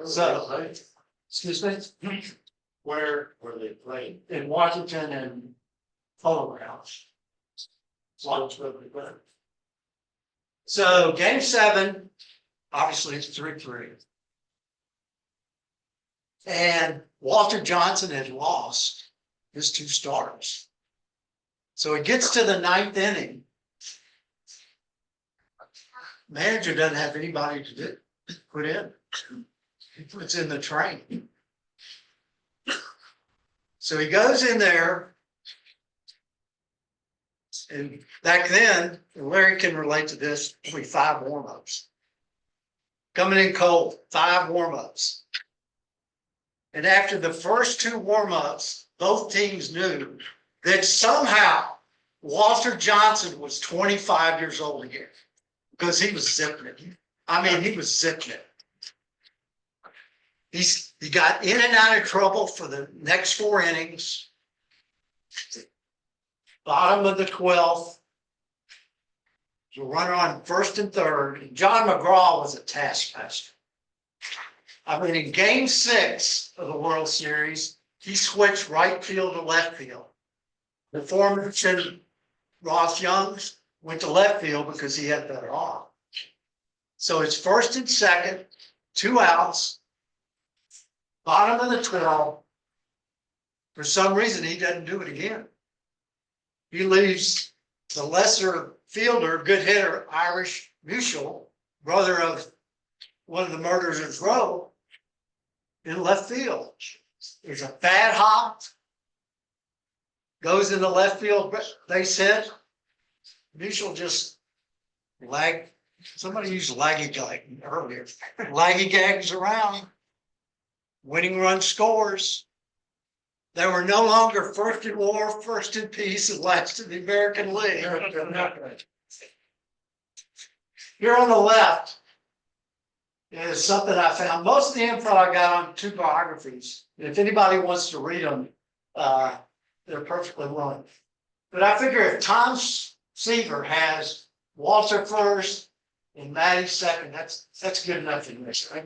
So, excuse me? Where they played? In Washington and Polo Grounds. So game 7, obviously it's 3-3. And Walter Johnson had lost his 2 starters. So it gets to the 9th inning. Manager doesn't have anybody to put in. He puts in the train. So he goes in there. And back then, and Larry can relate to this, only 5 warm-ups. Coming in cold, 5 warm-ups. And after the first 2 warm-ups, both teams knew that somehow Walter Johnson was 25 years old again. Because he was zipping it. I mean, he was zipping it. He got in and out of trouble for the next 4 innings. Bottom of the 12th. The runner on 1st and 3rd. And John McGraw was a taskmaster. I mean, in game 6 of the World Series, he switched right field to left field. The aforementioned Ross Youngs went to left field because he had better arm. So it's 1st and 2nd, 2 outs, bottom of the 12th. For some reason, he doesn't do it again. He leaves the lesser fielder, good hitter, Irish Mutual, brother of one of the murderers Row, in left field. There's a bad hop, goes into left field base hit. Mutual just somebody used laggy gag earlier. Laggy gags around. Winning run scores. They were no longer first in war, first in peace, and last in the American League. Here on the left is something I found. Most of the info I got on 2 biographies. If anybody wants to read them, they're perfectly willing. But I figure if Tom Seaver has Walter first and Matty second, that's good enough in this, right?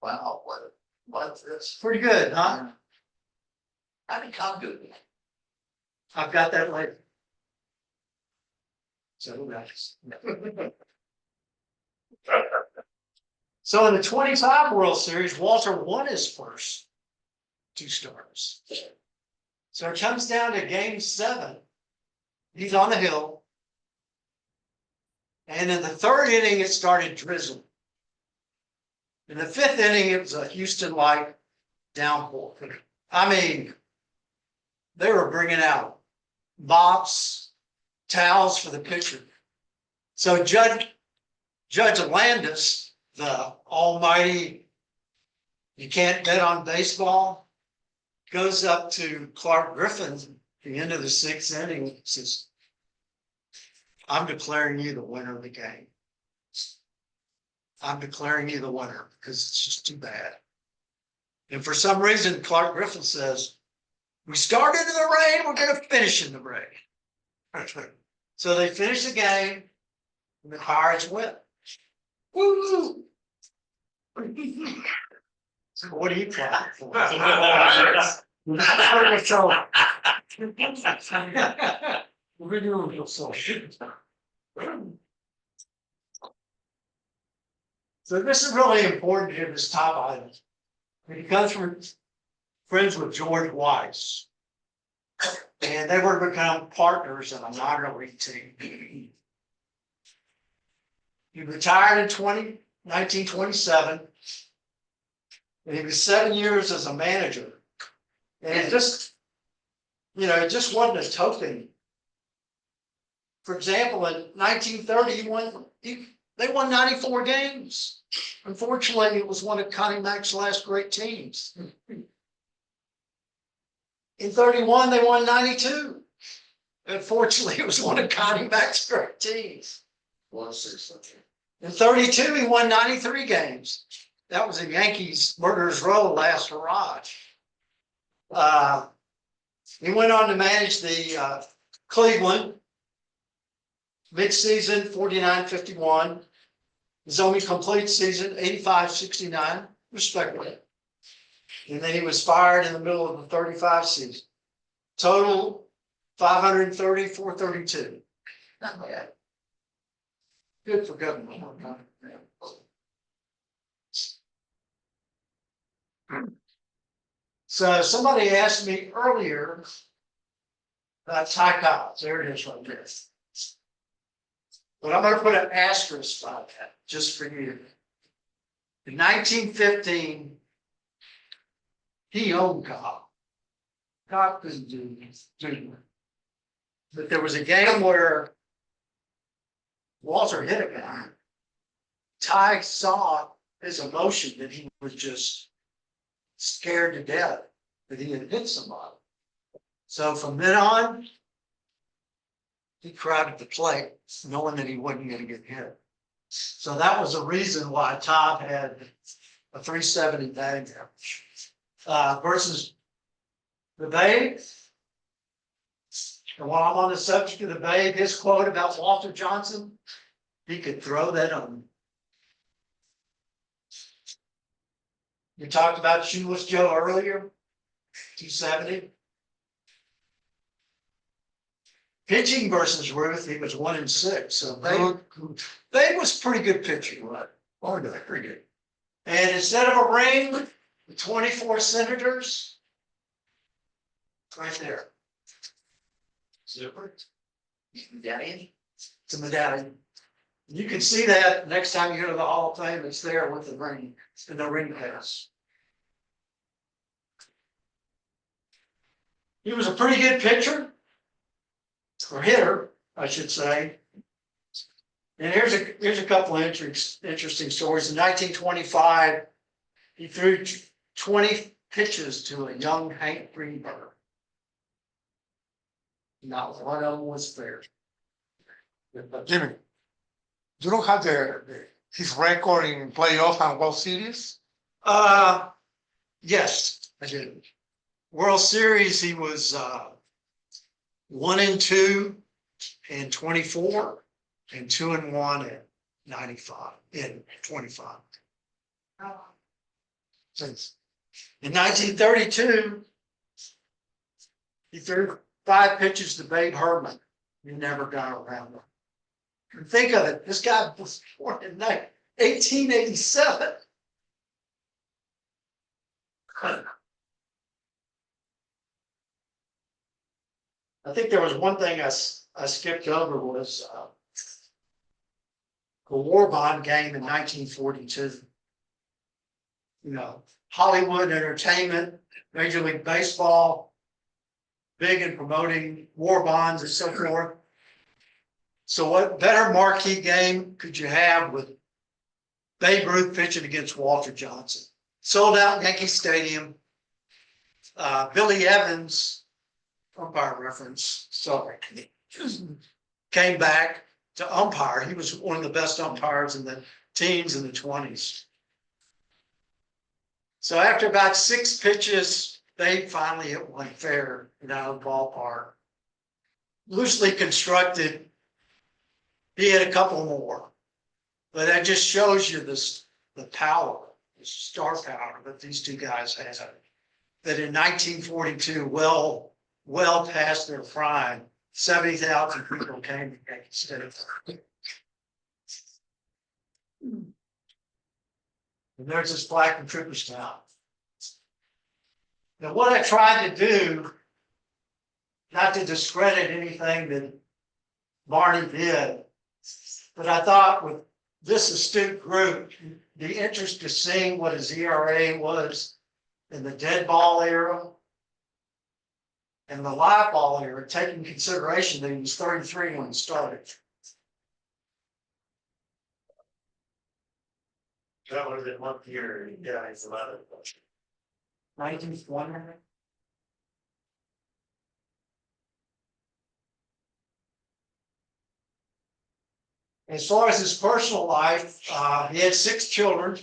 Wow, what's this? Pretty good, huh? How did Tom do it? I've got that later. So nice. So in the 25 World Series, Walter won his first 2 starters. So it comes down to game 7. He's on the hill. And in the 3rd inning, it started drizzling. In the 5th inning, it was a Houston-like downpour. I mean, they were bringing out mops, towels for the pitcher. So Judge Landis, the almighty, you can't bet on baseball, goes up to Clark Griffin at the end of the 6th inning and says, I'm declaring you the winner of the game. I'm declaring you the winner because it's just too bad. And for some reason, Clark Griffin says, we started in the rain, we're going to finish in the rain. So they finish the game, and the Pirates win. Woo! So what do you try for? So this is really important in this top item. He comes from friends with George Weiss. And they were to become partners in a minor league team. He retired in 1927. And he was 7 years as a manager. And it just, it just wasn't a token. For example, in 1930, They won 94 games. Unfortunately, it was one of Connie Mack's last great teams. In 31, they won 92. Unfortunately, it was one of Connie Mack's great teams. In 32, he won 93 games. That was in Yankees Murderers Row last hurrah. He went on to manage the Cleveland mid-season 49-51. His only complete season 85-69, respectively. And then he was fired in the middle of the 35 season. Total 530, 432. Not bad. Good for government. So somebody asked me earlier about Ty Cobbs. There it is right there. But I'm going to put an asterisk by that just for you. In 1915, he owned Cobb. Cobb couldn't do it. But there was a game where Walter hit a guy. Ty saw his emotion that he was just scared to death that he had hit somebody. So from then on, he crowded the plate, knowing that he wasn't going to get hit. So that was the reason why Todd had a 370 batting average. Versus the Babe. And while I'm on the subject of the Babe, his quote about Walter Johnson, he could throw that on. You talked about Shoeless Joe earlier, 270. Pitching versus Ruth, he was 1-6. So Babe was pretty good pitching, right? Oh, no, pretty good. And instead of a ring, the 24 Senators, right there. Super. Medallion. It's a medallion. You can see that next time you go to the Hall of Fame, it's there with the ring, and the ring pass. He was a pretty good pitcher, or hitter, I should say. And here's a couple of interesting stories. In 1925, he threw 20 pitches to a young Hank Greenberg. Not one of them was fair. Jimmy, you don't have his record in playoff and World Series? Yes, I did. World Series, he was 1-2 in 24 and 2-1 at 95 in 25. Since in 1932, he threw 5 pitches to Babe Herman. He never got around them. And think of it, this guy was born in 1887. I think there was one thing I skipped over was the war bond game in 1942. You know, Hollywood entertainment, Major League Baseball, big in promoting war bonds and so forth. So what better marquee game could you have with Babe Ruth pitching against Walter Johnson? Sold out Yankee Stadium. Billy Evans, umpire reference, sorry, came back to umpire. He was one of the best umpires in the teens and the 20s. So after about 6 pitches, Babe finally hit one fair out of the ballpark. Loosely constructed. He had a couple more, but that just shows you the power, the star power that these two guys had. That in 1942, well past their prime, 70,000 people came to Yankee Stadium. And there's this plaque in Cooperstown. Now, what I tried to do, not to discredit anything that Barney did, but I thought with this astute group, the interest of seeing what his ERA was in the dead ball era and the live ball era, taking consideration that he was 33 when he started. That was in 1 year, yeah, it's about it. 1920. As far as his personal life, he had 6 children.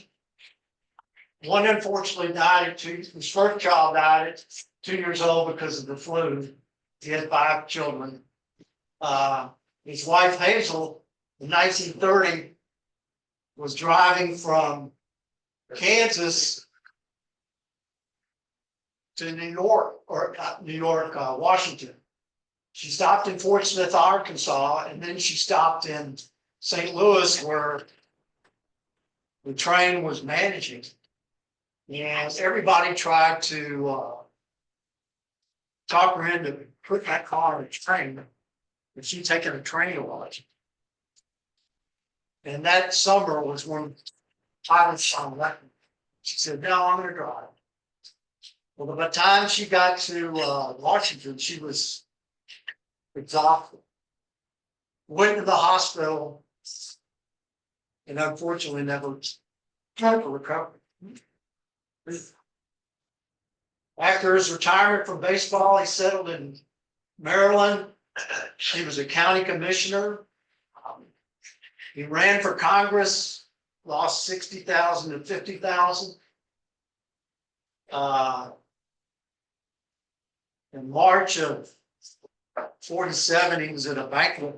One unfortunately died at 2, his first child died at 2 years old because of the flu. He had 5 children. His wife Hazel, in 1930, was driving from Kansas to New York, or not New York, Washington. She stopped in Fort Smith, Arkansas, and then she stopped in St. Louis where the train was managing. And everybody tried to talk her into putting that car in the train, but she'd taken a train to watch. And that summer was when pilots saw that. She said, "No, I'm gonna drive." Well, by the time she got to Washington, she was exhausted. Went to the hospital and unfortunately never recovered. After his retirement from baseball, he settled in Maryland. He was a county commissioner. He ran for Congress, lost 60,000 to 50,000. In March of 47, he was at a banquet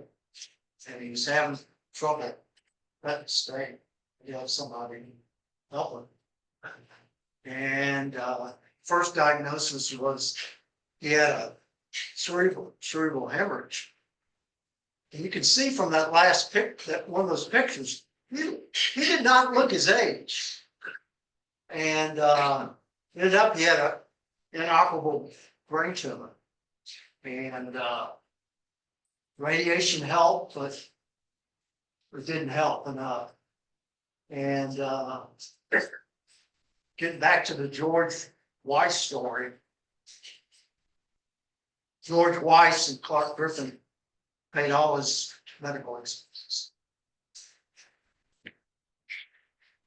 and he was having trouble letting stay. He had somebody help him. And first diagnosis was he had a cerebral hemorrhage. And you can see from that last that one of those pictures, he did not look his age. And ended up he had a inoperable brain tumor. And radiation helped, but it didn't help enough. And getting back to the George Weiss story, George Weiss and Clark Griffin paid all his medical expenses.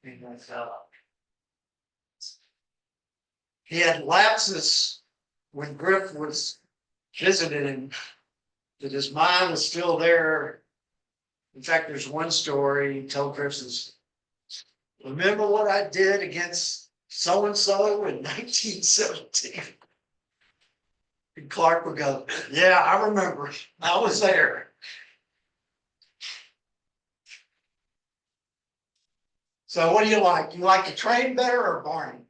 And he had lapses when Griff was visiting him, that his mind was still there. In fact, there's one story he told Griff, says, "Remember what I did against so-and-so in 1917? And Clark would go, "Yeah, I remember. I was there." So what do you like? You like the train better or Barney?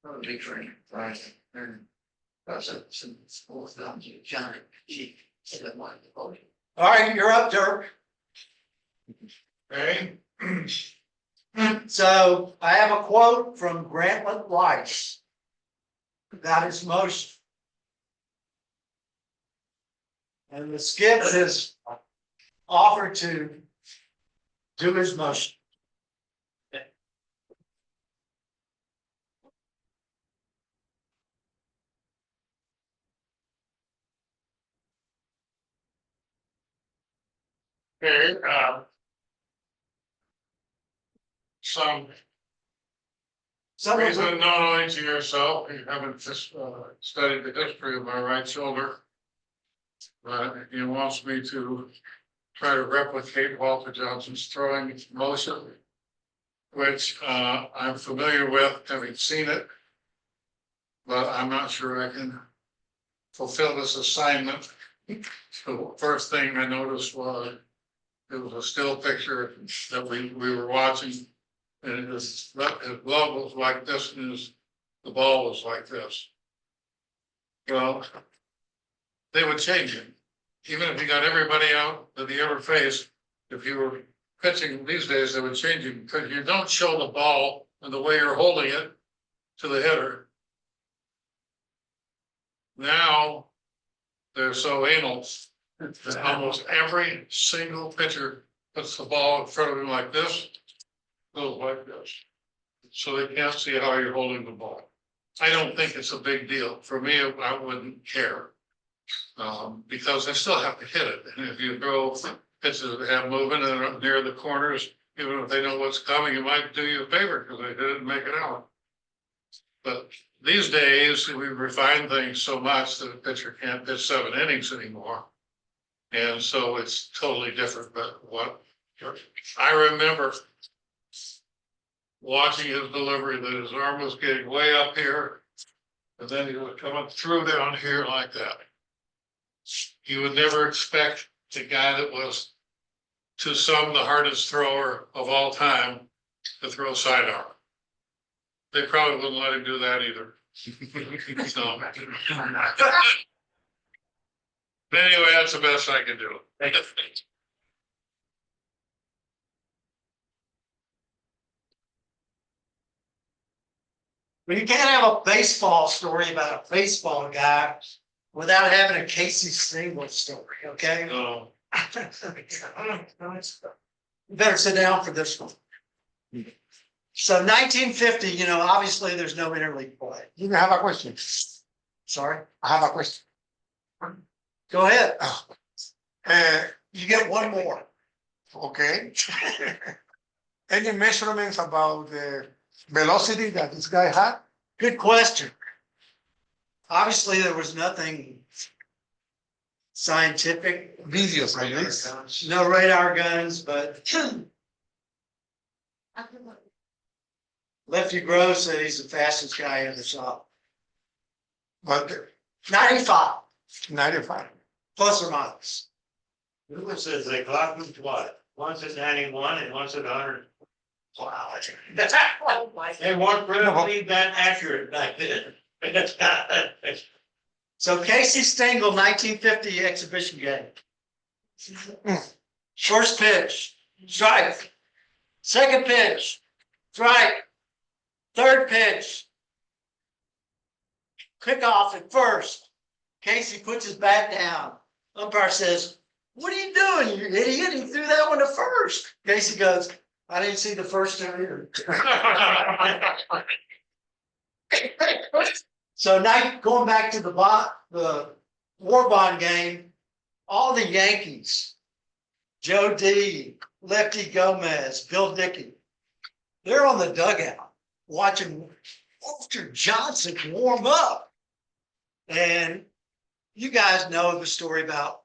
Not a big train, right? And that's some school stuff, John, she said, "One, All right, you're up, Dirk. Okay. So I have a quote from Grantland Weiss about his motion. And the skip has offered to do his motion. Okay, some reason not only to yourself, you haven't just studied the history of my right shoulder. But he wants me to try to replicate Walter Johnson's throwing motion, which I'm familiar with, having seen it. But I'm not sure I can fulfill this assignment. So first thing I noticed was it was a still picture that we were watching. And his glove was like this and the ball was like this. Well, they would change it. Even if you got everybody out that he ever faced, if you were pitching these days, they would change it because you don't show the ball and the way you're holding it to the hitter. Now, they're so anal that almost every single pitcher puts the ball in front of him like this, goes like this. So they can't see how you're holding the ball. I don't think it's a big deal. For me, I wouldn't care. Because they still have to hit it. And if you throw pitches that have movement and are near the corners, even if they know what's coming, it might do you a favor because they didn't make it out. But these days, we've refined things so much that a pitcher can't pitch 7 innings anymore. And so it's totally different, but what I remember watching his delivery, that his arm was getting way up here. And then he was coming through down here like that. You would never expect the guy that was, to some, the hardest thrower of all time to throw sidearm. They probably wouldn't let him do that either. So. Anyway, that's the best I can do. But you can't have a baseball story about a baseball guy without having a Casey Stengel story, okay? So, You better sit down for this one. So 1950, you know, obviously there's no interleague play. You have a question. Sorry, I have a question. go ahead. Uh, You get one more. okay. Any measurements about the velocity that this guy had? Good question. Obviously, there was nothing scientific, Videos at least. no radar guns, but Lefty Grove said he's the fastest guy in the shop. But 95, 95. plus or minus. Google says they clocked him twice, once at 91 and once at 100. Wow. They weren't really that accurate back then. So Casey Stengel, 1950 exhibition game. First pitch, strike. Second pitch, strike. Third pitch. Kickoff at first. Casey puts his bat down. Umpire says, "What are you doing, you idiot? He threw that one to first." Casey goes, "I didn't see the first two either." So now going back to the war bond game, all the Yankees, Joe D, Lefty Gomez, Bill Dickey, they're on the dugout watching Walter Johnson warm up. And you guys know the story about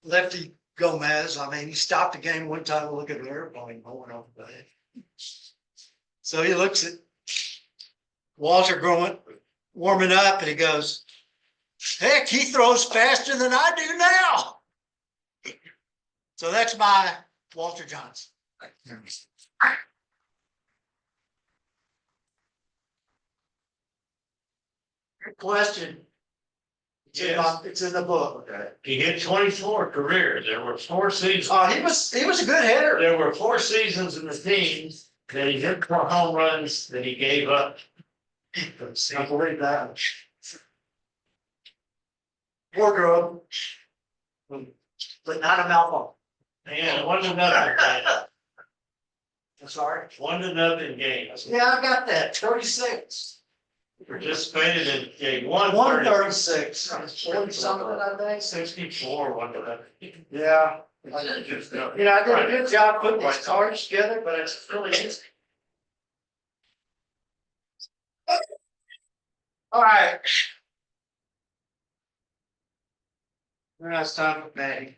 Lefty Gomez. I mean, he stopped the game one time to look at an airplane going over the head. So he looks at Walter warming up, and he goes, "Heck, he throws faster than I do now." So that's my Walter Johnson. Good question. It's in the book. He hit 24 careers. There were 4 seasons. He was a good hitter. There were 4 seasons in the team that he hit 4 home runs that he gave up. I believe that. Wardrobe. But not a mouthful. Yeah, 1-0. I'm sorry. 1-0 games. Yeah, I got that. 36. Participated in game 1. 136. 40 something, I think. 64, 1-0. Yeah. I did a good job putting these cards together, but it's really easy. All right. Now it's time for Maddie.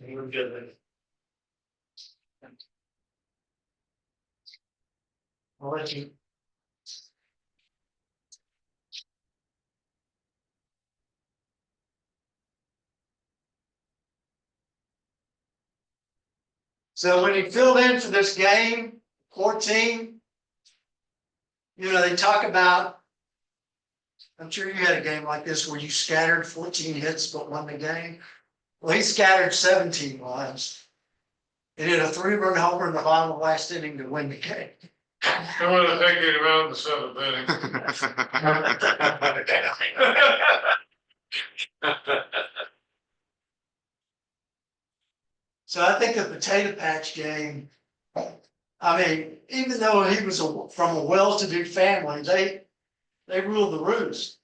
We're good. I'll let you. So when he filled in for this game, 14, you know, they talk about, I'm sure you had a game like this where you scattered 14 hits but won the game. Well, he scattered 17 runs. He did a 3-run homer in the bottom of the last inning to win the game. I'm gonna take you around the 7th inning. So I think the potato patch game, I mean, even though he was from a well-to-do family, they ruled the roost.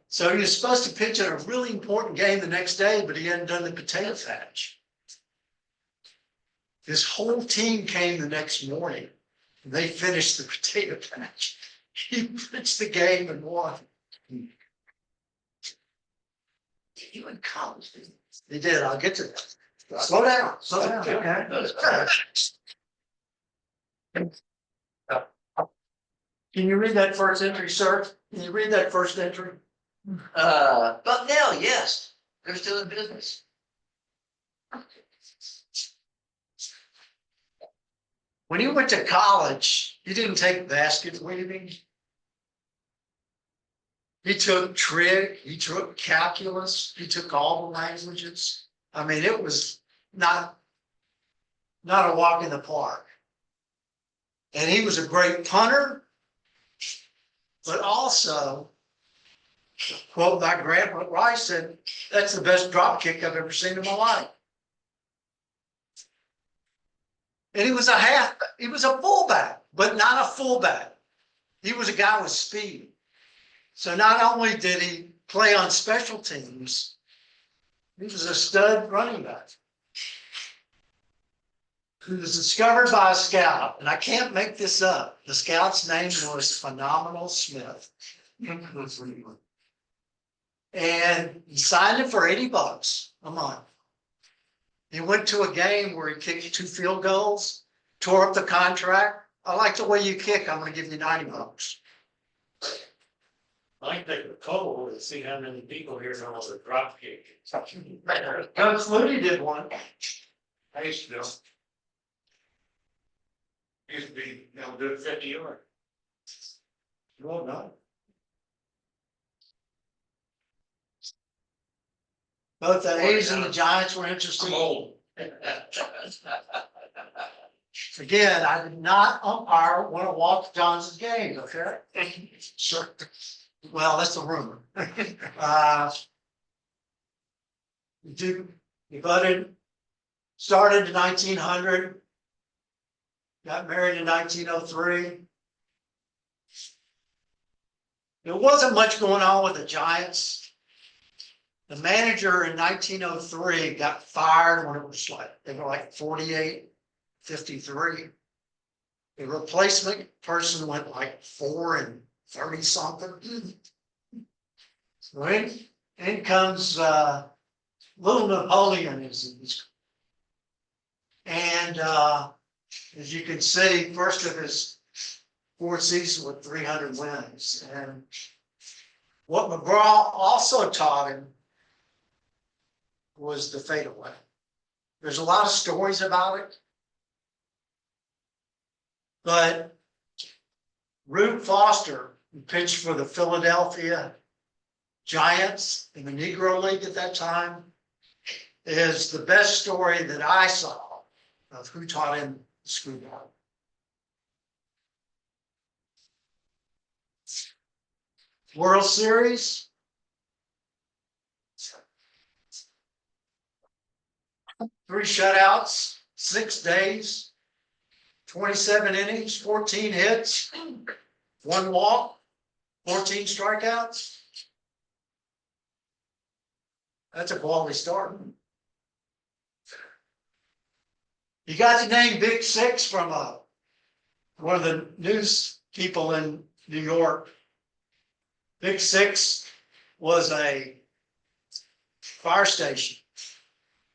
So he was supposed to pitch in a really important game the next day, but he hadn't done the potato patch. His whole team came the next morning. And they finished the potato patch. He finished the game and won. You in college, didn't He did, I'll get to that. Slow down, slow down. Can you read that first entry, sir? Can you read that first entry? you? Bucknell, yes, they're still in business. When you went to college, you didn't take basket weaving. He took trig, he took calculus, he took all the languages. I mean, it was not a walk in the park. And he was a great punter, but also, quote my grandpa Rice said, that's the best drop kick I've ever seen in my life. And he was a fullback, but not a fullback. He was a guy with speed. So not only did he play on special teams, he was a stud running back. He was discovered by a scout, and I can't make this up. The scout's name was Phenomenal Smith. And he signed him for $80 a month. He went to a game where he kicked 2 field goals, tore up the contract. I like the way you kick. I'm going to give you $90. I take a toll and see how many people here know the drop kick. Coach Flutie did one. I used to do. Used to be, do it 50 yards. Well done. Both the A's and the Giants were interested. Again, I did not umpire one of Walt Johnson's games, okay? Sure. Well, that's a rumor. He voted, started in 1900, got married in 1903. There wasn't much going on with the Giants. The manager in 1903 got fired when it was they were like 48-53. The replacement person went like 4-30 something. So in comes little Napoleon and as you can see, first of his 4 seasons with 300 wins. And what McGraw also taught him was the fadeaway. There's a lot of stories about it, but Rube Foster, who pitched for the Philadelphia Giants in the Negro League at that time, is the best story that I saw of who taught him the screwball. World Series. 3 shutouts, 6 days, 27 innings, 14 hits, 1 walk, 14 strikeouts. That's a quality start. You got the name Big Six from one of the news people in New York. Big Six was a fire station.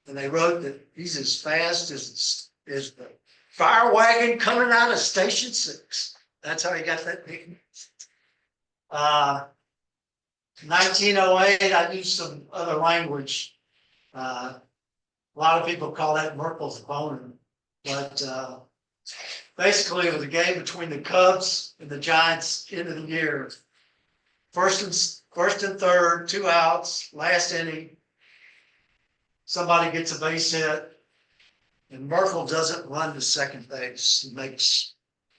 And they wrote that he's as fast as the fire wagon coming out of Station 6. That's how he got that name. 1908, I used some other language. A lot of people call that Merkel's boner. But basically, it was a game between the Cubs and the Giants end of the year. First and third, 2 outs, last inning. Somebody gets a base hit, and Merkel doesn't run to second base. He makes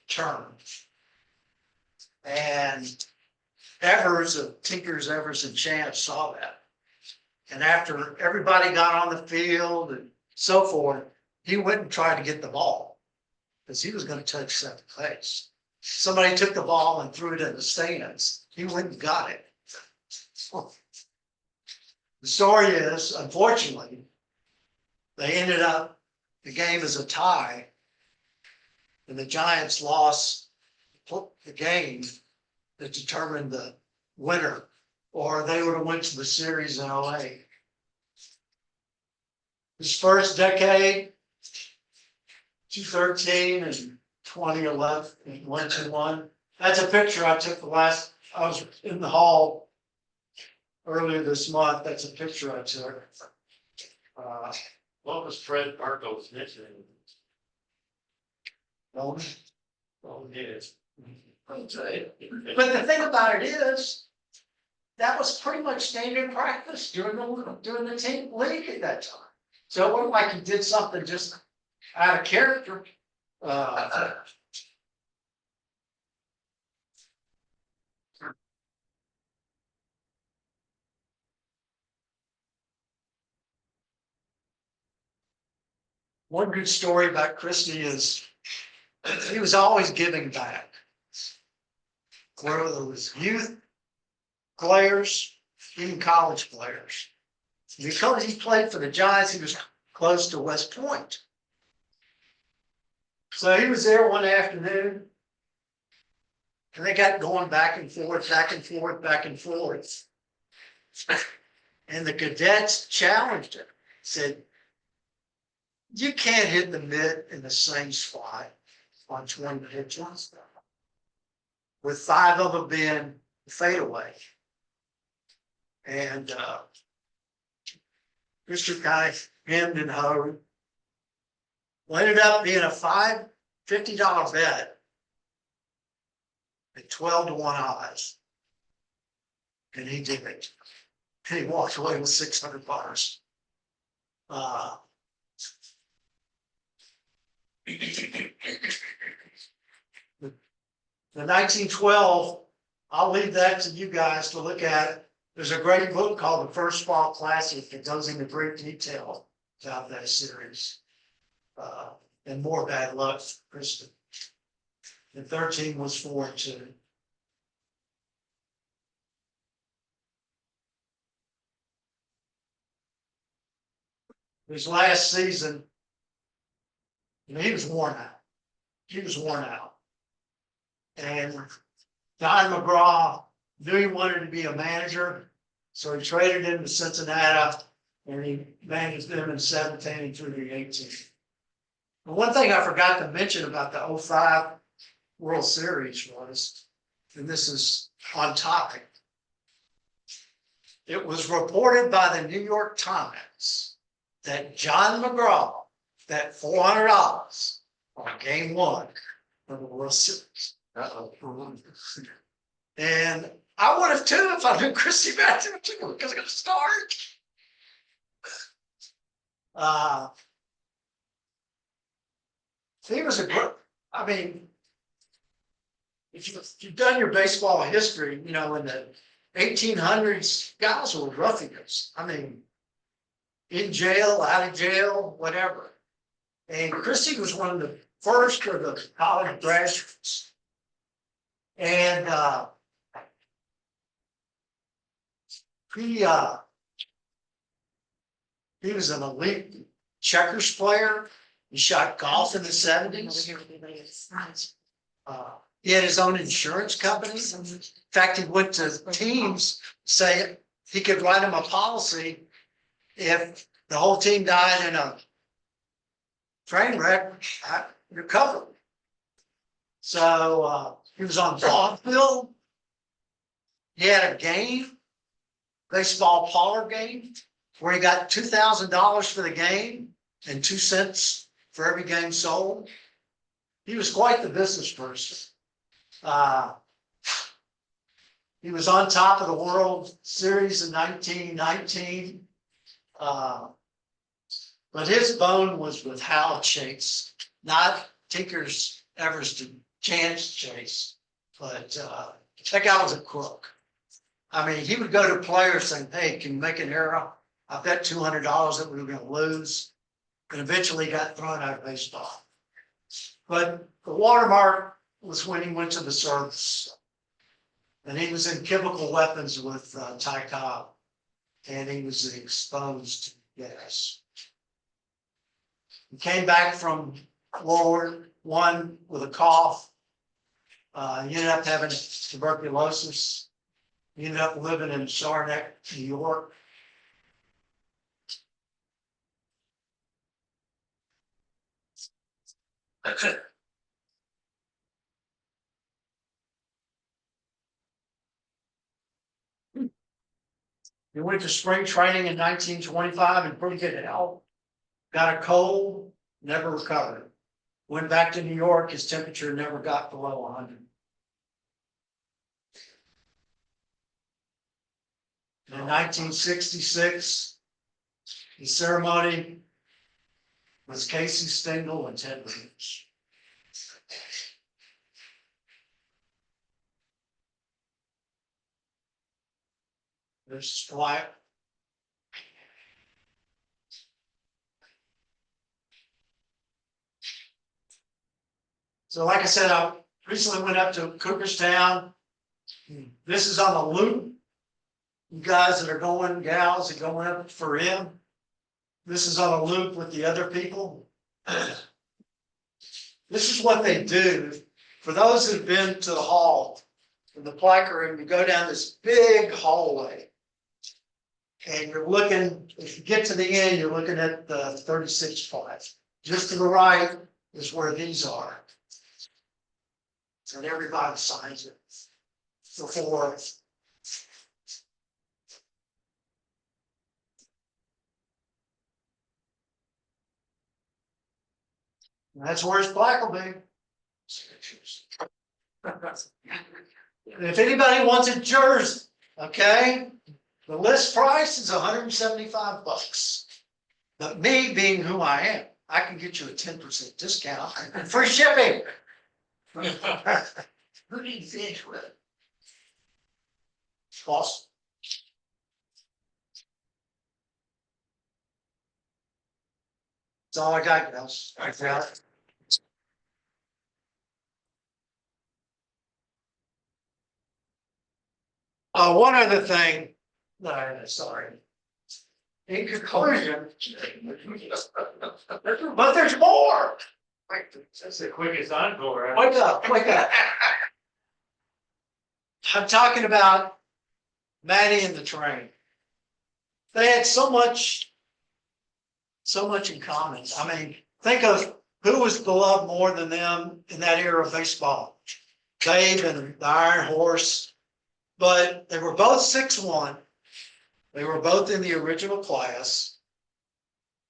turns. And Evers of Tinkers, Evers, and Chance saw that. And after everybody got on the field and so forth, he went and tried to get the ball because he was going to touch second base. Somebody took the ball and threw it in the stands. He went and got it. The story is, unfortunately, they ended up the game is a tie and the Giants lost the game that determined the winner, or they would have went to the series in '08. His first decade, 2013 and 2011, and 1-2-1. That's a picture I took I was in the hall earlier this month. That's a picture I took. What was Fred Barco's nickname? Well, Yes. But the thing about it is, that was pretty much standard practice during the team league at that time. So it wasn't like he did something just out of character. One good story about Christy is he was always giving back. Whether it was youth players, even college players. Because he played for the Giants, he was close to West Point. So he was there one afternoon. And they got going back and forth, back and forth, back and forth. And the cadets challenged him, said, you can't hit the mitt in the same spot on 20 pitches, with 5 of them being fadeaway. And Mr. Guy hemmed and hawed. Well, ended up being a $50 bet at 12-1 odds. And he did it. And he walked away with $600. The 1912, I'll leave that to you guys to look at. There's a great book called The First Fall Classic that goes into great detail about that series. And more bad luck for Christy. And 13 was 4-2. His last season, he was worn out. He was worn out. And Don McGraw knew he wanted to be a manager, so he traded him to Cincinnati, and he managed them in 17 and through the 18. But one thing I forgot to mention about the '05 World Series was, and this is on topic, it was reported by the New York Times that John McGraw bet $400 on game 1 of the World Series. And I would have too if I knew Christy Matthewson was going to start. He was a good, I mean, if you've done your baseball history, you know, in the 1800s, guys were ruffians. I mean, in jail, out of jail, whatever. And Christy was one of the first of the college graduates. And he was an elite checkers player. He shot golf in the 70s. He had his own insurance company. In fact, he went to teams say he could write them a policy if the whole team died in a train wreck, you're covered. So he was on vaudeville. He had a game, baseball parlor game, where he got $2,000 for the game and 2 cents for every game sold. He was quite the business person. He was on top of the World Series in 1919. But his bone was with Hal Chase, not Tinker's Everest Chance Chase. But that guy was a crook. I mean, he would go to players saying, hey, can you make an error? I bet $200 that we were going to lose. And eventually got thrown out of baseball. But the watermark was when he went to the service. And he was in chemical weapons with Ty Cobb. And he was exposed to gas. He came back from World War I with a cough. He ended up having tuberculosis. He ended up living in Sarnac, New York. He went to spring training in 1925 in pretty good health. Got a cold, never recovered. Went back to New York, his temperature never got below 100. In 1966, the ceremony was Casey Stengel and Ted Williams. There's Wyatt. So like I said, I recently went up to Cooperstown. This is on the loop. You guys that are going, gals that are going up for him. This is on a loop with the other people. This is what they do. For those that have been to the hall, in the plaque room, you go down this big hallway. And you're looking, if you get to the end, you're looking at the 36 flags. Just to the right is where these are. And everybody signs it before. And that's where his plaque will be. And if anybody wants a jersey, okay, the list price is $175. But me being who I am, I can get you a 10% discount and free shipping. Who did you finish with? Boss. That's all I got, guys. One other thing that I, sorry. In conclusion, but there's more. That's the quickest encore. Wake up, wake up. I'm talking about Maddie and the train. They had so much in common. I mean, think of who was beloved more than them in that era of baseball. Dave and the Iron Horse. But they were both 6'1". They were both in the original class.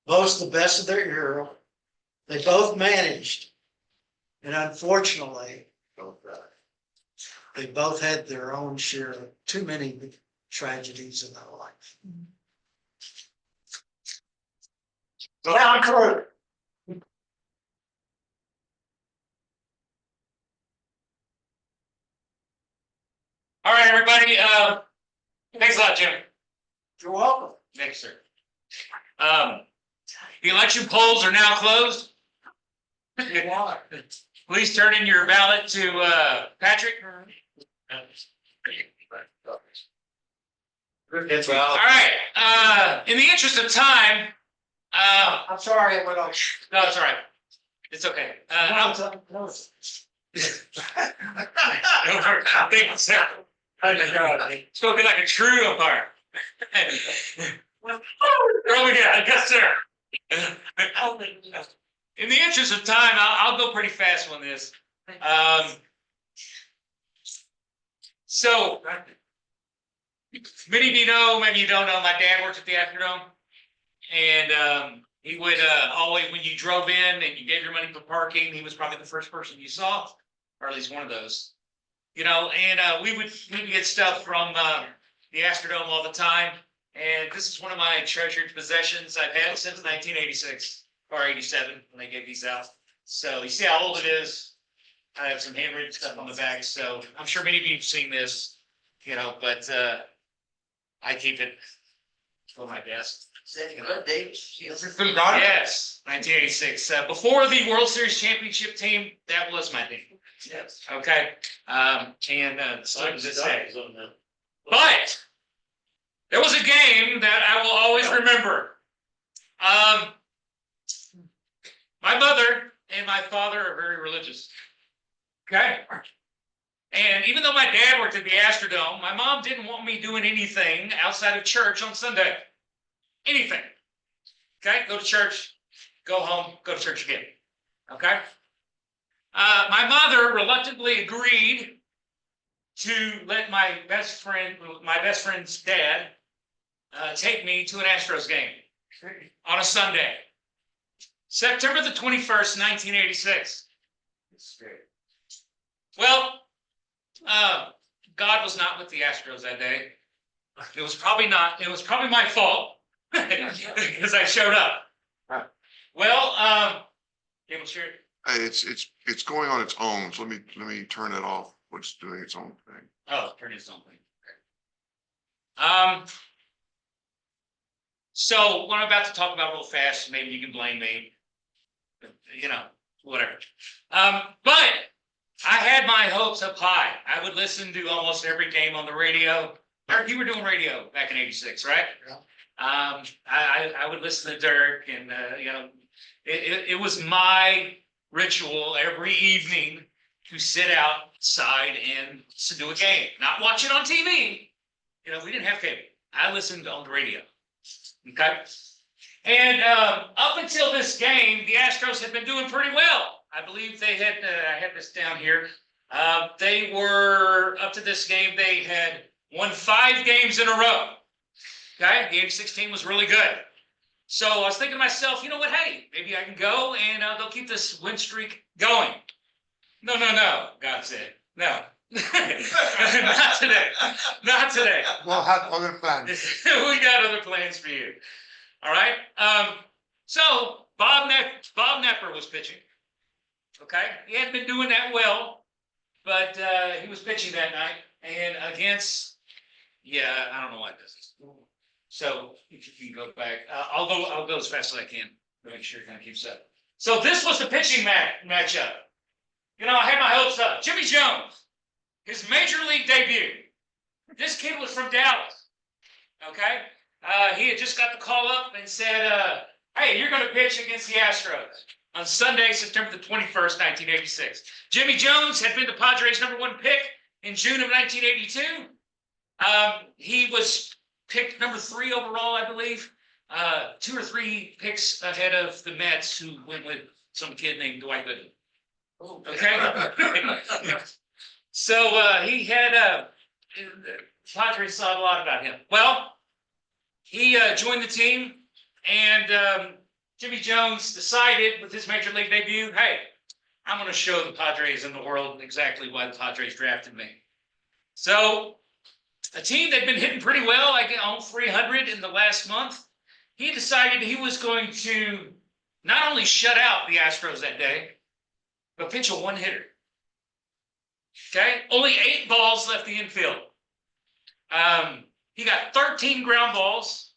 Both the best of their era. They both managed. And unfortunately, they both had their own share of too many tragedies in their life. Down crew. All right, everybody, thanks a lot, Jim. You're welcome. Thanks, sir. The election polls are now closed. Please turn in your ballot to, Patrick. All right, in the interest of time, I'm sorry I went on. no, it's all right. It's okay. It's gonna be like a true umpire. Oh, yeah, yes, sir. In the interest of time, I'll go pretty fast on this. So, many of you know, maybe you don't know, my dad worked at the Astrodome. And he would always, when you drove in and you gave your money for parking, he was probably the first person you saw, or at least one of those. You know, and we would get stuff from the Astrodome all the time. And this is one of my treasured possessions I've had since 1986 or 87 when they gave these out. So you see how old it is. I have some handwritten stuff on the back. So I'm sure many of you have seen this, you know, but I keep it on my desk. Yes, 1986. Before the World Series championship team, that was my team. Yes. Okay. So does it say. But there was a game that I will always remember. mother and my father are very religious. Okay? And even though my dad worked at the Astrodome, my mom didn't want me doing anything outside of church on Sunday. Anything. Okay? Go to church, go home, go to church again. Okay? My mother reluctantly agreed to let my best friend's dad, take me to an Astros game on a Sunday. September the 21st, 1986. Well, God was not with the Astros that day. It was probably my fault because I showed up. Well, cable share. It's going on its own, so let me turn it off, what's doing its own thing. Oh, turn its own thing. So what I'm about to talk about real fast, maybe you can blame me. You know, whatever. But I had my hopes up high. I would listen to almost every game on the radio. Dirk, you were doing radio back in '86, right? Yeah. I would listen to Dirk, and you know, it was my ritual every evening to sit outside and to do a game, not watch it on TV. You know, we didn't have cable. I listened on the radio. Okay. And up until this game, the Astros had been doing pretty well. I believe they had, I had this down here. They were, up to this game, they had won 5 games in a row. Okay, the '86 team was really good. So I was thinking to myself, you know what, hey, maybe I can go and they'll keep this win streak going. No, God said, no. Not today. Not today. We'll have other plans. We got other plans for you. All right. So Bob Nepper was pitching. Okay. He hadn't been doing that well, but he was pitching that night. And against, yeah, I don't know why it does this. So if you can go back, I'll go as fast as I can to make sure it kind of keeps up. So this was the pitching matchup. You know, I had my hopes up. Jimmy Jones, his major league debut. This kid was from Dallas. Okay. He had just got the call up and said, hey, you're going to pitch against the Astros on Sunday, September the 21st, 1986. Jimmy Jones had been the Padres' #1 pick in June of 1982. He was picked number 3 overall, I believe. 2 or 3 picks ahead of the Mets, who went with some kid named Dwight Gooden. Okay. So he had the Padres thought a lot about him. Well, he joined the team, and Jimmy Jones decided with his major league debut, hey, I'm going to show the Padres and the world exactly why the Padres drafted me. So a team that had been hitting pretty well, like on 300 in the last month, he decided he was going to not only shut out the Astros that day, but pitch a one-hitter. Okay, only 8 balls left the infield. He got 13 ground balls,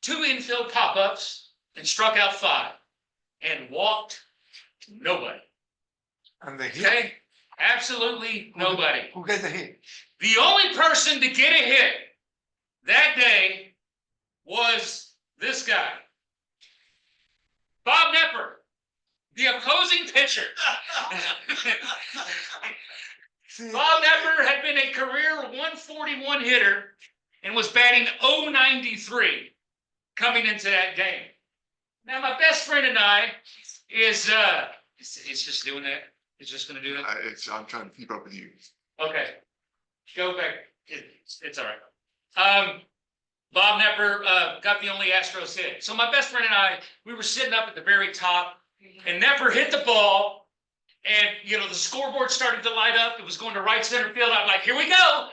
2 infield pop-ups, and struck out 5, and walked nobody. And the hit. Okay, absolutely nobody. Who gets the hit? The only person to get a hit that day was this guy, Bob Nepper, the opposing pitcher. Bob Nepper had been a career 141 hitter and was batting .093 coming into that game. Now, my best friend and I is it's just doing that. It's just going to do it. I'm trying to keep up with you. Okay, go back. It's all right. Bob Nepper got the only Astros hit. So my best friend and I, we were sitting up at the very top, and Nepper hit the ball, and you know the scoreboard started to light up. It was going to right center field. I'm like, here we go,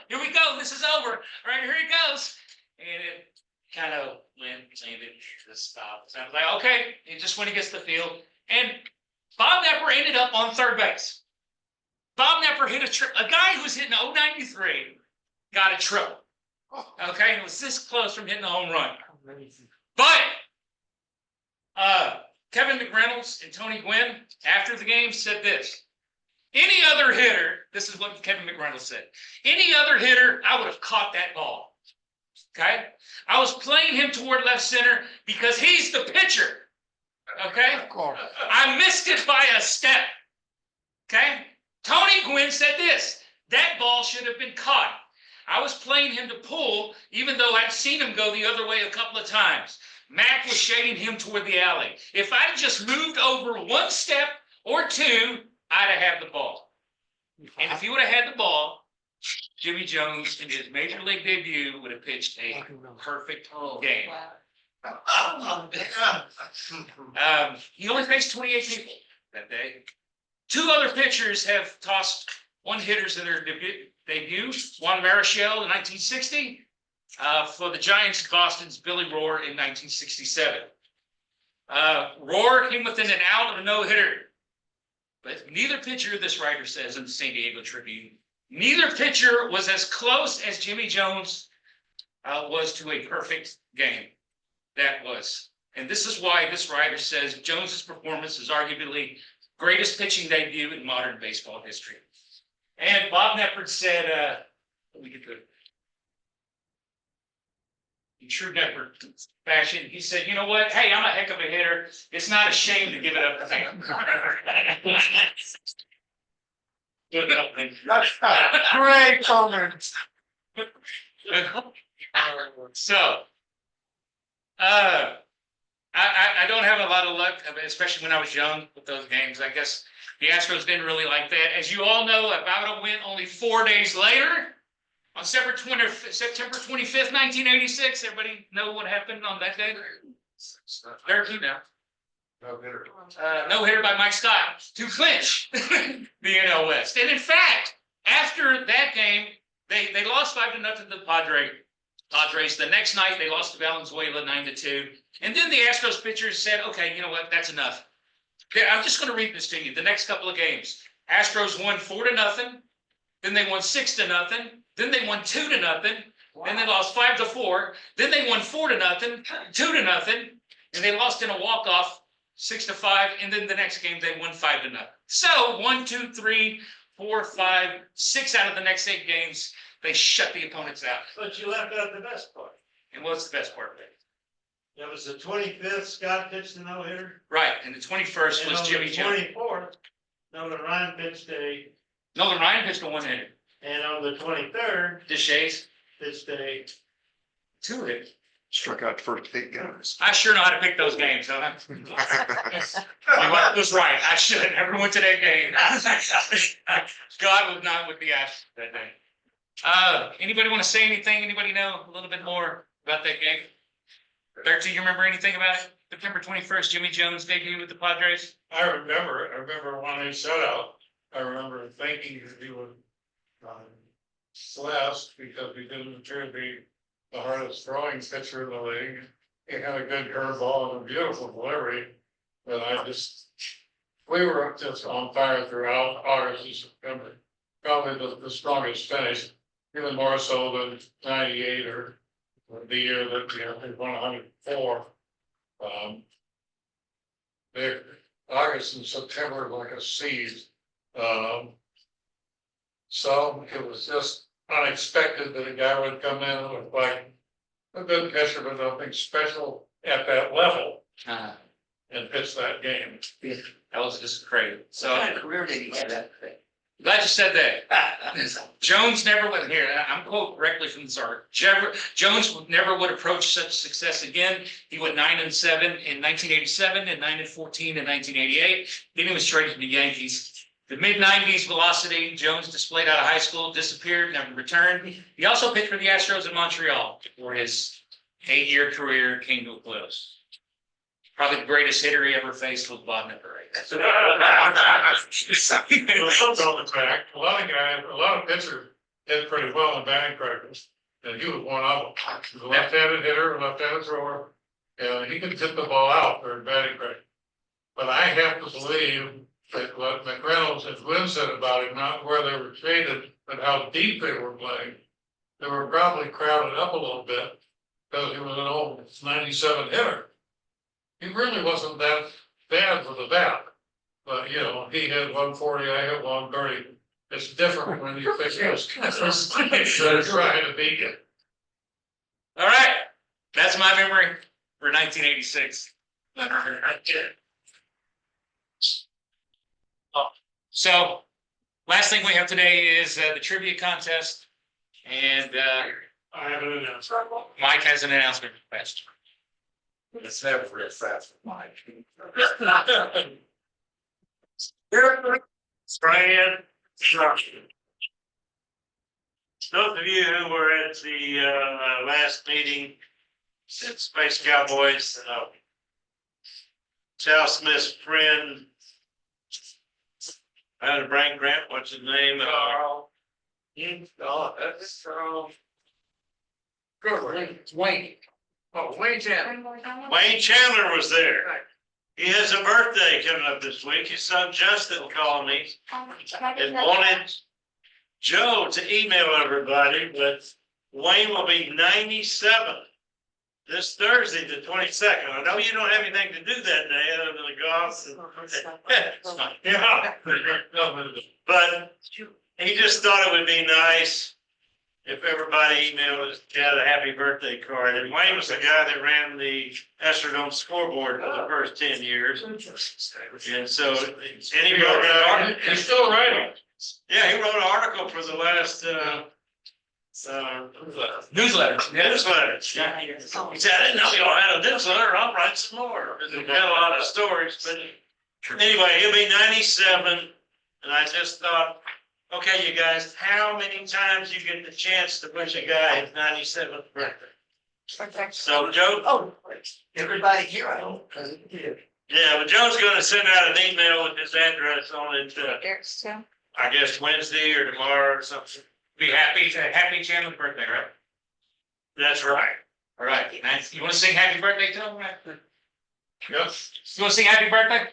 this is over. All right, here it goes, and it kind of landed just stopped. So I was like, okay, and just when he gets the field, and Bob Nepper ended up on third base. Bob Nepper hit a guy who was hitting .093 got a triple. Okay, it was this close from hitting a home run. But Kevin McReynolds and Tony Gwynn, after the game, said this. Any other hitter, this is what Kevin McReynolds said, any other hitter, I would have caught that ball. Okay? I was playing him toward left center because he's the pitcher. okay? I missed it by a step. Okay? Tony Gwynn said this, that ball should have been caught. I was playing him to pull, even though I'd seen him go the other way a couple of times. Mac was shading him toward the alley. If I'd just moved over one step or two, I'd have had the ball. And if he would have had the ball, Jimmy Jones in his major league debut would have pitched a perfect game. He only faced 28 people that day. Two other pitchers have tossed one hitters in their debut. Juan Marichal in 1960 for the Giants, Boston's Billy Rohr in 1967. Rohr came within an out of a no-hitter. But neither pitcher, this writer says in the San Diego Tribune, neither pitcher was as close as Jimmy Jones was to a perfect game. That was. And this is why this writer says Jones's performance is arguably greatest pitching debut in modern baseball history. And Bob Knepford said, let me get the in true Knepford fashion, he said, you know what? Hey, I'm a heck of a hitter. It's not a shame to give it up to him. Great comment. So, I don't have a lot of luck, especially when I was young with those games. I guess the Astros didn't really like that. As you all know, about a win only 4 days later, on September 25th, 1986. Everybody know what happened on that day? There too now. No hitter by Mike Scott to clinch the NL West. And in fact, after that game, they lost 5-0 to the Padres. The next night, they lost to Valenzuela 9-2. And then the Astros pitchers said, okay, you know what? That's enough. Okay, I'm just going to read this to you. The next couple of games, Astros won 4-0. Then they won 6-0. Then they won 2-0. Then they lost 5-4. Then they won 4-0, 2-0, and they lost in a walk-off 6-5. And then the next game they won 5-0. So 1, 2, 3, 4, 5, 6 out of the next 8 games, they shut the opponents out. But you left out the best part. And what's the best part of it? That was the 25th, Scott pitched the no-hitter. Right, and the 21st was Jimmy Jones. And on the 24th, Nolan Ryan pitched a, Ryan pitched a 1-hitter. and on the 23rd, Deshays, pitched a 2-hitter. Struck out the first 8 guys. I sure know how to pick those games, huh? I was right. I should have never went to that game. God was not with the Astros that day. Anybody want to say anything? Anybody know a little bit more about that game? 13, you remember anything about it? September 21st, Jimmy Jones debut with the Padres? I remember when he shut out, I remember thinking that he would last because he didn't appear to be the hardest throwing pitcher in the league. He had a good curveball and a beautiful delivery, but we were just on fire throughout August and September. Probably the strongest finish, even more so than 98 or the year that they won 104. August and September like a siege. So it was just unexpected that a guy would come in with like a good pitcher, but nothing special at that level and pitch that game. That was just crazy. What So kind of career did he have after that? glad you said that. Jones never went here. I'm quoting directly from this article. Jones never would approach such success again. He went 9-7 in 1987 and 9-14 in 1988. Then he was traded to the Yankees. The mid-90s velocity Jones displayed out of high school disappeared, never returned. He also pitched for the Astros in Montreal before his 8-year career came to a close. Probably the greatest hitter he ever faced was Bob Knepford. On the track, a lot of pitchers did pretty well in batting practice, and he was one of them. He was a left-handed hitter, a left-handed thrower, and he could tip the ball out during batting practice. But I have to believe that what McReynolds and Gwynn said about him, not where they were traded, but how deep they were playing, they were probably crowded up a little bit because he was an old 97 hitter. He really wasn't that bad with the bat, but he had 140, I had 130. It's different when you pick those they're trying to beat you. All right, that's my memory for 1986. So, last thing we have today is the trivia contest. And I have an announcement. Mike has an announcement request. It's never real fast, Mike. Fran, those of you who were at the last meeting at Space Cowboys, Charles Smith's friend, I had a brain grant, what's his name? Carl. Oh, that's good one. It's Wayne. Oh, Wayne Chandler. Wayne Chandler was there. He has a birthday coming up this week. His son Justin called me and wanted Joe to email everybody, but Wayne will be 97 this Thursday, the 22nd. I know you don't have anything to do that day other than the golf. Yeah. But he just thought it would be nice if everybody emailed his dad a happy birthday card. And Wayne was the guy that ran the Astrodome scoreboard for the first 10 years. And so, and he wrote an article. He's still writing. Yeah, he wrote an article for the last, Newsletters. newsletters. Yeah. He said, I didn't know y'all had a newsletter. I'll write some more. We've got a lot of stories, but anyway, he'll be 97. And I just thought, okay, you guys, how many times you get the chance to wish a guy his 97th birthday? So Joe, Oh, everybody here, I hope, because it did. yeah, but Joe's gonna send out an email with his address on it, Eric's too. I guess Wednesday or tomorrow or something. Be happy Chandler's birthday, right? That's right. All right, nice. You want to sing happy birthday to him? Yep. You want to sing happy birthday?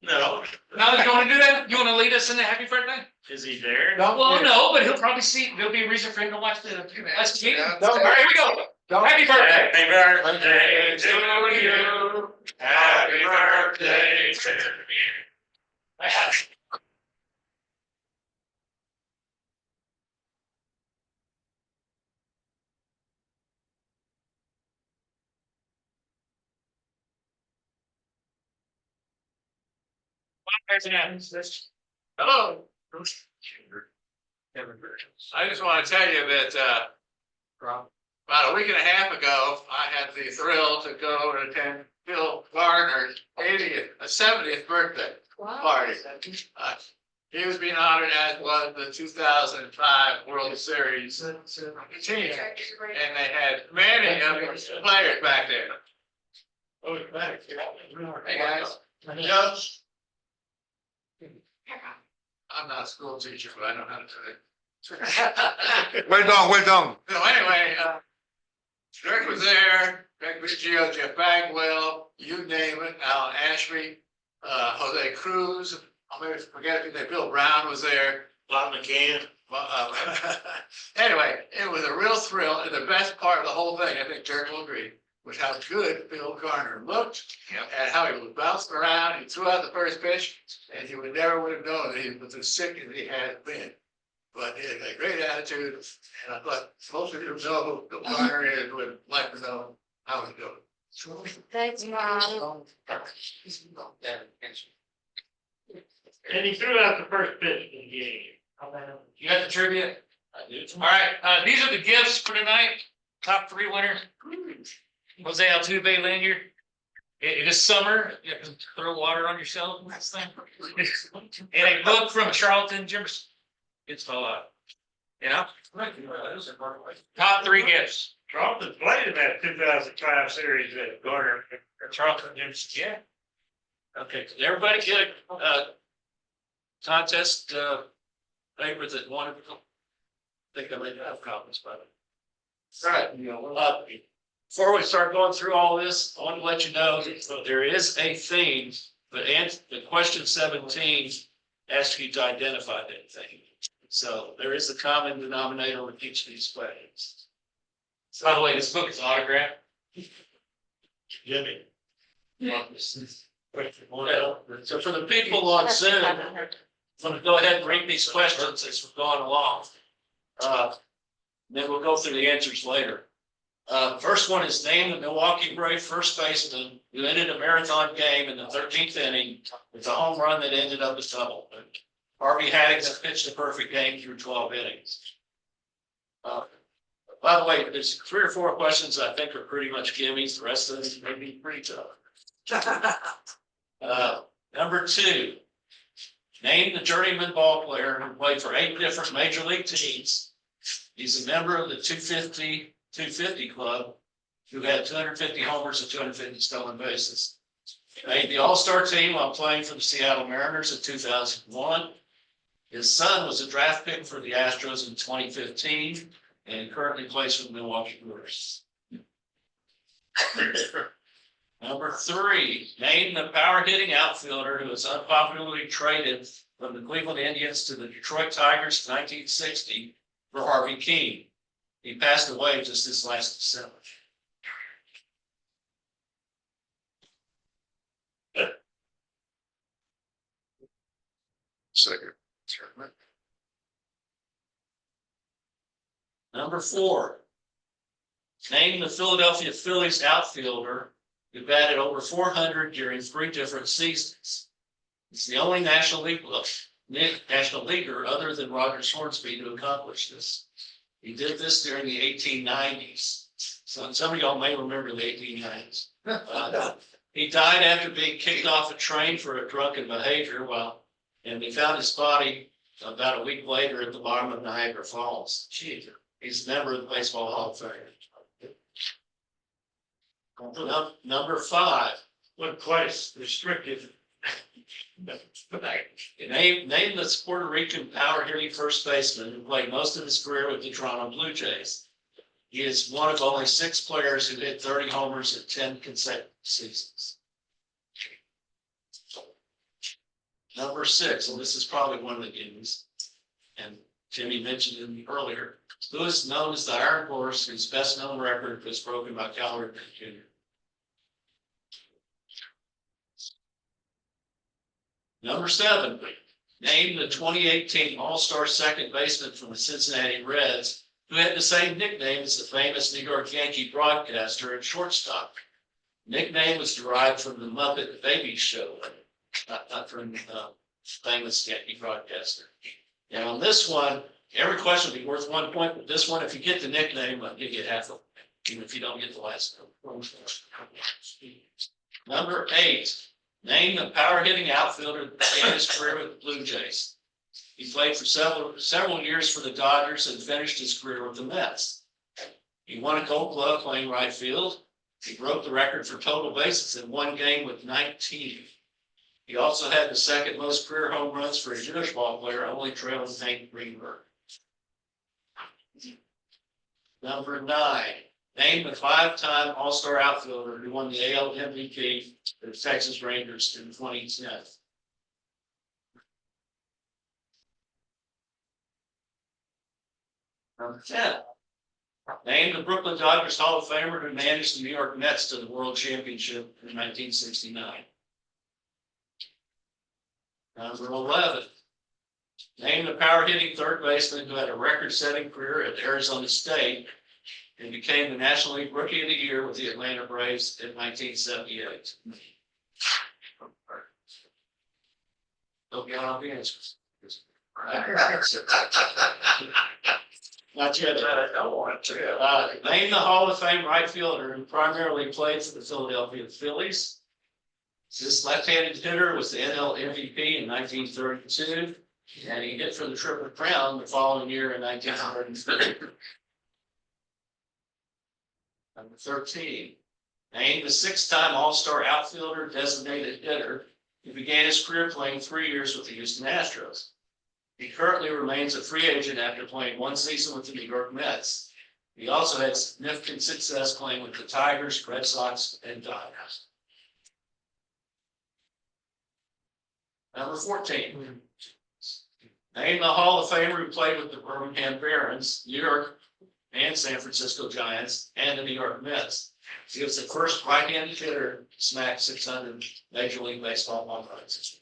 No, No, you want to do that? You want to lead us in the happy birthday? is he there? Well, no, but he'll probably see, there'll be a reason for him to watch the meeting. Yeah. All right, here we go. Happy birthday. Happy birthday to you. Happy birthday to you. Hello. I just want to tell you that, about a week and a half ago, I had the thrill to go and attend Bill Gardner's 70th birthday party. He was being honored as was the 2005 World Series team. And they had many of his players back there. Oh, thanks. Hey, guys. Just. I'm not a school teacher, but I know how to do it. Well done. So anyway, Rick was there, Greg Biggio, Jeff Bagwell, you name it, Alan Ashby, Jose Cruz, I'll maybe forget if Bill Brown was there. Bob McCann. Anyway, it was a real thrill, and the best part of the whole thing, I think Dirk will agree, was how good Bill Garner looked, and how he was bouncing around, he threw out the first pitch, and you would never would have known that he was as sick as he had been. But he had a great attitude, and I thought most of you know who Bill Garner is, would like to know how he's doing. Thanks, Mom. And he threw out the first pitch in the game. You got the trivia? I do. All right, these are the gifts for tonight. Top 3 winners. Jose Altuve lanyard. It is summer. You can throw water on yourself. And a book from Charlton Jefferson. It's all out. Yeah. Top 3 gifts. Charlton played in that 2005 series at Garner. Charlton Jefferson. Yeah. Okay, so everybody get a contest paper that wanted. I think I made have copies, but. All right. Before we start going through all this, I want to let you know that there is a theme. The question 17 asks you to identify that thing. So there is a common denominator with each of these questions. By the way, this book is autographed. Jimmy. So for the people on Zoom, I'm going to go ahead and read these questions as we're going along. Then we'll go through the answers later. First one is named the Milwaukee Brave first baseman who ended a marathon game in the 13th inning with a home run that ended up as double. Harvey Haddix has pitched a perfect game through 12 innings. By the way, there's 3 or 4 questions I think are pretty much gimmies. The rest of them may be pretty tough. Number 2, name the journeyman ball player who played for 8 different major league teams. He's a member of the 250 club who had 250 homers and 250 stolen bases. Made the All-Star team while playing for the Seattle Mariners in 2001. His son was a draft pick for the Astros in 2015 and currently plays for the Milwaukee Brewers. Number 3, name the power hitting outfielder who was unpopularly traded from the Cleveland Indians to the Detroit Tigers in 1960 for Harvey Keene. He passed away just this last December. Second. Number 4, name the Philadelphia Phillies outfielder who batted over 400 during 3 different seasons. It's the only National Leaguer other than Roger Hornsby to accomplish this. He did this during the 1890s. So some of y'all may remember the 1890s. He died after being kicked off a train for a drunken behavior and they found his body about a week later at the bottom of Niagara Falls. Gee, he's a member of the Baseball Hall of Fame. Number 5. What place? Restricted. Name the Puerto Rican power hitting first baseman who played most of his career with the Toronto Blue Jays. He is one of only 6 players who hit 30 homers in 10 consecutive seasons. Number 6, and this is probably one of the games, and Jimmy mentioned it earlier. Who is known as the Iron Horse, whose best known record was broken by Cal Ripken Jr. Number 7, name the 2018 All-Star second baseman from the Cincinnati Reds who had the same nickname as the famous New York Yankee broadcaster and shortstop. Nickname was derived from the Muppet Babies show, not from famous Yankee broadcaster. And on this one, every question will be worth 1 point, but this one, if you get the nickname, I'll give you half of it, even if you don't get the last one. Number 8, name the power hitting outfielder that began his career with the Blue Jays. He played for several years for the Dodgers and finished his career with the Mets. He won a Gold Glove playing right field. He broke the record for total bases in 1 game with 19. He also had the second most career home runs for a Jewish ball player, only trailing Hank Greenberg. Number 9, name the 5-time All-Star outfielder who won the AL MVP for the Texas Rangers in 2010. Number 10, name the Brooklyn Dodgers Hall of Famer who managed the New York Mets to the World Championship in 1969. Number 11, name the power hitting third baseman who had a record-setting career at Arizona State and became the National League Rookie of the Year with the Atlanta Braves in 1978. Don't get off the answers. Not yet. I don't want to. Name the Hall of Fame right fielder who primarily played for the Philadelphia Phillies. This left-handed hitter was the NL MVP in 1932, and he hit for the Triple Crown the following year in 1930. Number 13, name the 6-time All-Star outfielder designated hitter who began his career playing 3 years with the Houston Astros. He currently remains a free agent after playing 1 season with the New York Mets. He also had significant success playing with the Tigers, Red Sox, and Dodgers. Number 14, name the Hall of Famer who played with the Birmingham Barons, New York and San Francisco Giants, and the New York Mets. He was the first right-handed hitter to smack 600 Major League Baseball home runs.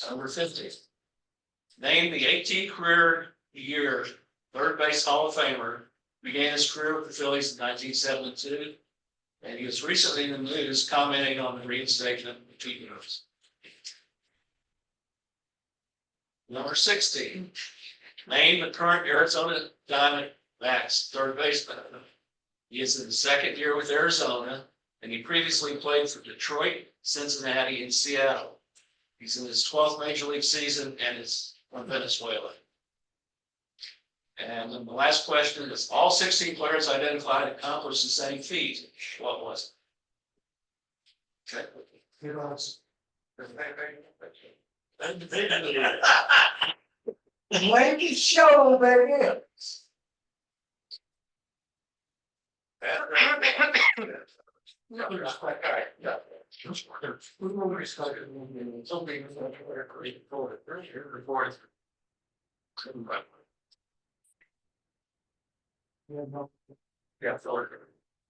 Number 50, name the 18 career year third base Hall of Famer Began his career with the Phillies in 1972, and he was recently in the news commenting on the reinstatement of Pete Rose. Number 16, name the current Arizona Diamondbacks third baseman. He is in the second year with Arizona, and he previously played for Detroit, Cincinnati, and Seattle. He's in his 12th major league season and is from Venezuela. And then the last question is, all 16 players identified accomplished the same feat. What was it? Okay. Lady show, baby. Yeah,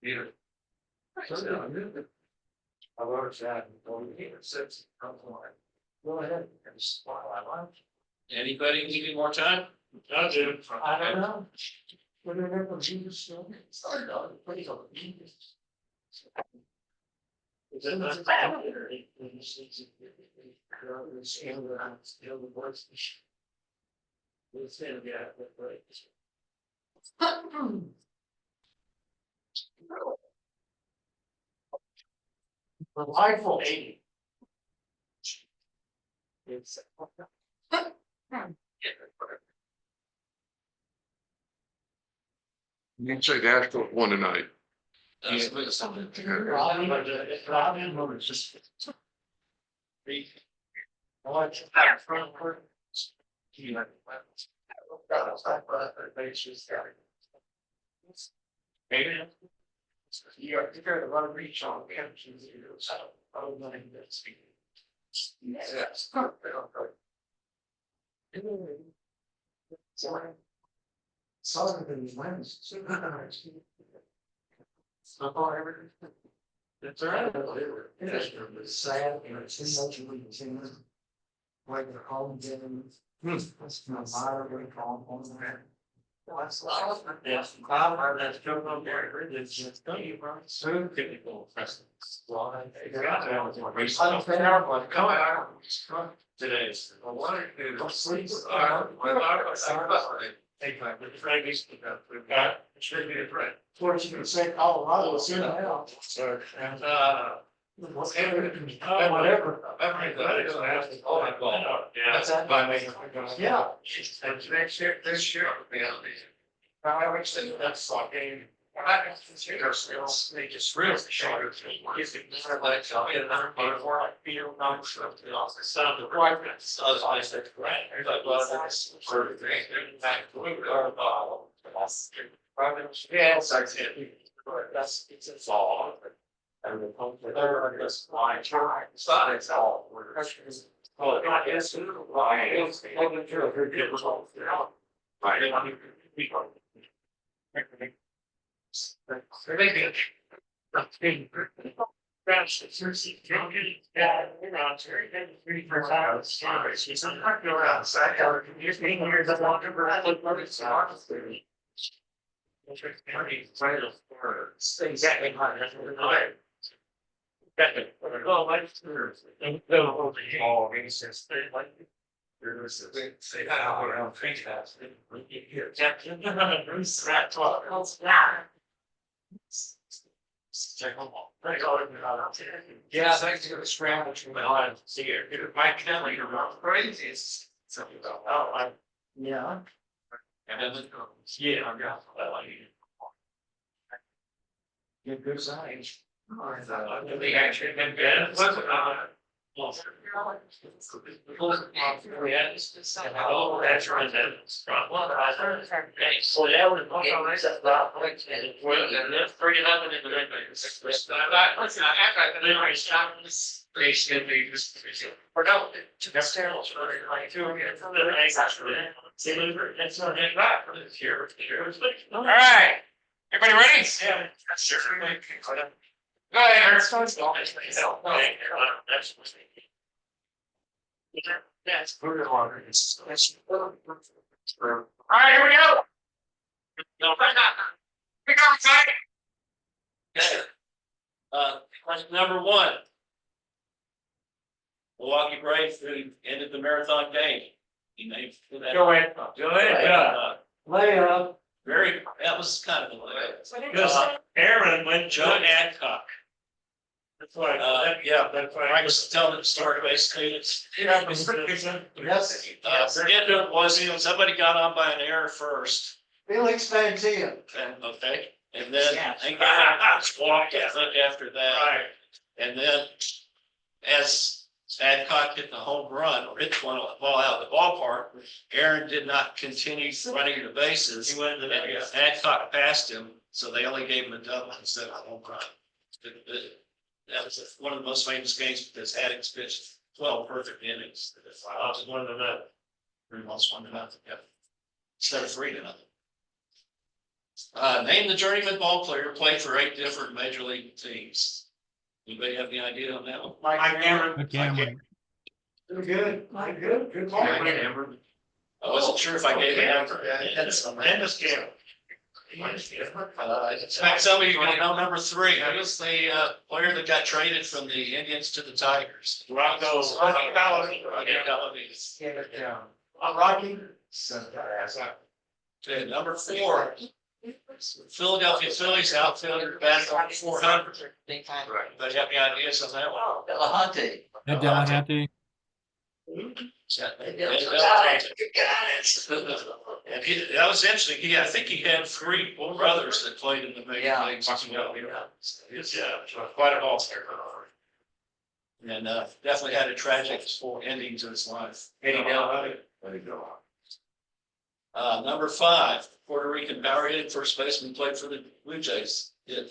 either. I wrote that. Go ahead. Anybody needing more time? I do. I don't know. When they went from Jesus, started on the place on the Jesus. Delightful 80. It's. You can say the Astros won tonight. You got a lot of reach on captions. I don't know that's. Yes. Southern wins. So far, everything. It's all right. It's sad, and it's too much of a team. Like the home game. That's my moderate on that. Yes, that's true. It's just so difficult. Today's. We've got, it should be a threat. Fortunately, say Colorado is in now. So, and, whatever. That's that by me. Yeah. And next year, this year, I would say that's like a. They just really short. If it's like, I'll get another more like feel numbers of the office. So the requirements, I said, right, there's like, well, that's sort of thing. Back to yeah, it's like, that's, it's all. And the home for there, this line, it's not, it's all. Well, it is, right, it's, it was all. Right. Yeah, thanks to the scramble to my life. See here, Mike Chandler, you're crazy. It's something about, oh, yeah. And then, yeah, I got that. Good signs. The action been good. Oh, that's right. So that would. Well, and then 311 in the red. Listen, after I delivered stop this. Basically, or no, to the steroids for like 2 minutes. That's not it right for this year. All right, everybody ready? Yeah, sure. Go ahead. That's good. All right, here we go. Okay. Question number one. Milwaukee Braves who ended the marathon game. You named for that. Go ahead. Uh, Very, that was kind of a layup. Because Aaron went Joe Adcock. That's why. Yeah, That's why. I was telling the story basically. It's, Yes. forget who it was, somebody got on by an error first. Felix Mantilla. And, okay, and then they got walked after that. Right. And then as Adcock hit the home run or hit the ball out of the ballpark, Aaron did not continue running the bases. He went to that, yeah. Adcock passed him, so they only gave him a double instead of a home run. That was one of the most famous games because Haddix pitched 12 perfect innings. I was one of them. Pretty much 1-0, yeah. Instead of 3-0. Name the journeyman ball player played for 8 different major league teams. Anybody have any idea on that one? Mike Cameron. Cameron. Good, good, good call. I wasn't sure if I gave it out. Dennis Cameron. In fact, some of you might know number 3. Who was the player that got traded from the Indians to the Tigers? Rocco. Rocky. Okay, number 4. Philadelphia Phillies outfielder batted on 400. But you have any ideas on that one? Delahunty. Ed Delahanty. And that was interesting. I think he had 3 brothers that played in the major leagues as well. He's quite a ball player. And definitely had a tragic ending to his life. Number 5, Puerto Rican power hitting first baseman, played for the Blue Jays. Hit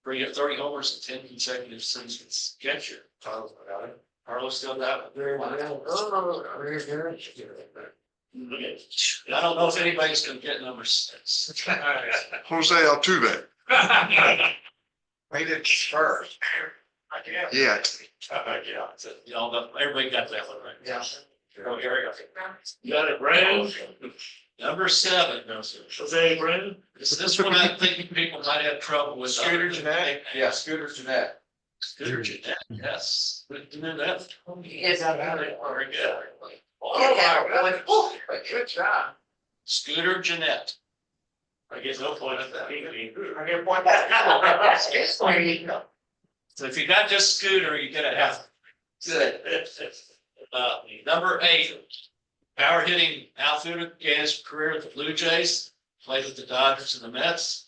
30 homers in 10 consecutive seasons. Catcher. Carlos still got it. Very well. I don't know if anybody's gonna get number 6. Jose Altuve. Rated first. Yeah. You know, everybody got that one right. Yeah. Oh, here we go. You got it, Brandon? Number 7. Jose Brandon? This one I think people might have trouble with. Scooter Jeanette. Yeah, Scooter Jeanette. Scooter Jeanette, yes. Good to know that. Yes. Very good. Good job. Scooter Jeanette. I guess no point at that. I get one back. So if you got just Scooter, you get a half. Good. Number 8, power hitting outfielder, began his career with the Blue Jays, played with the Dodgers and the Mets.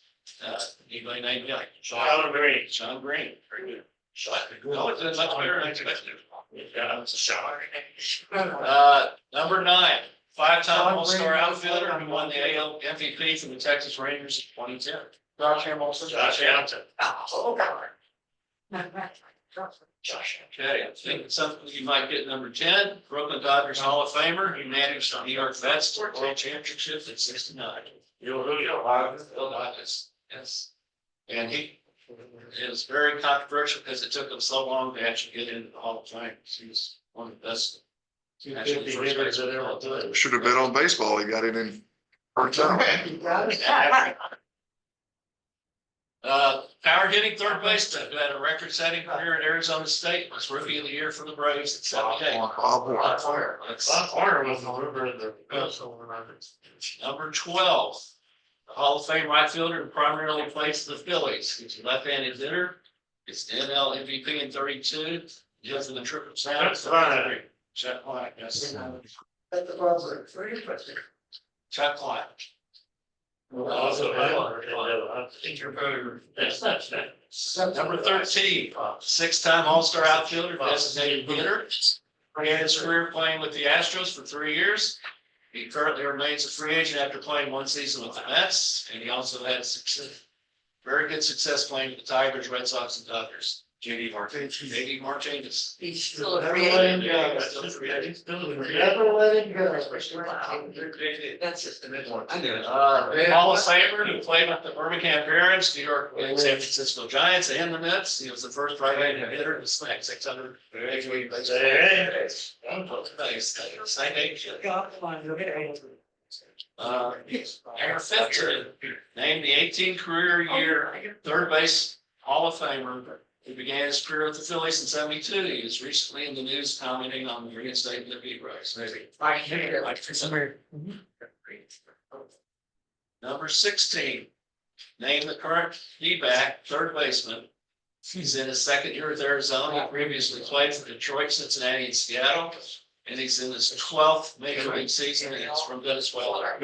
Anybody named him? Sean Green. Sean Green, very good. Oh, it's much better than I expected. Number 9, 5-time All-Star outfielder who won the AL MVP from the Texas Rangers in 2010. Josh Hamilton. Josh Hamilton. Okay, I think it's something you might get. Number 10, Brooklyn Dodgers Hall of Famer. He managed the New York Mets to World Championships in '69. Bill Dodgers, yes. And he is very controversial because it took him so long to actually get into the Hall of Fame. He was one of the best. Should have been on baseball. He got it in. First time. Power hitting third baseman who had a record-setting career at Arizona State, was Rookie of the Year for the Braves at 78. Bob Warner. Warner was the river in the. Number 12, the Hall of Fame right fielder who primarily plays for the Phillies. He's a left-handed hitter. He's the NL MVP in 32. He lives in the Triple Crown. That's fine. Chuck Klein, yes. That's Chuck Klein. Number 13, 6-time All-Star outfielder, designated hitter. Began his career playing with the Astros for 3 years. He currently remains a free agent after playing 1 season with the Mets, and he also had very good success playing with the Tigers, Red Sox, and Dodgers. JD Martinez. He's still a free agent. Still a free agent. Never let it go. That's just a good one. Hall of Famer who played with the Birmingham Barons, New York, and San Francisco Giants, and the Mets. He was the first right-handed hitter to smack 600. Number 15, named the 18 career year third base Hall of Famer. He began his career with the Phillies in '72. He was recently in the news commenting on the reinstatement of Pete Rose. Number 16, named the current D-back third baseman. He's in his second year with Arizona. He previously played for Detroit, Cincinnati, and Seattle. And he's in his 12th major league season. And he's from Venezuela.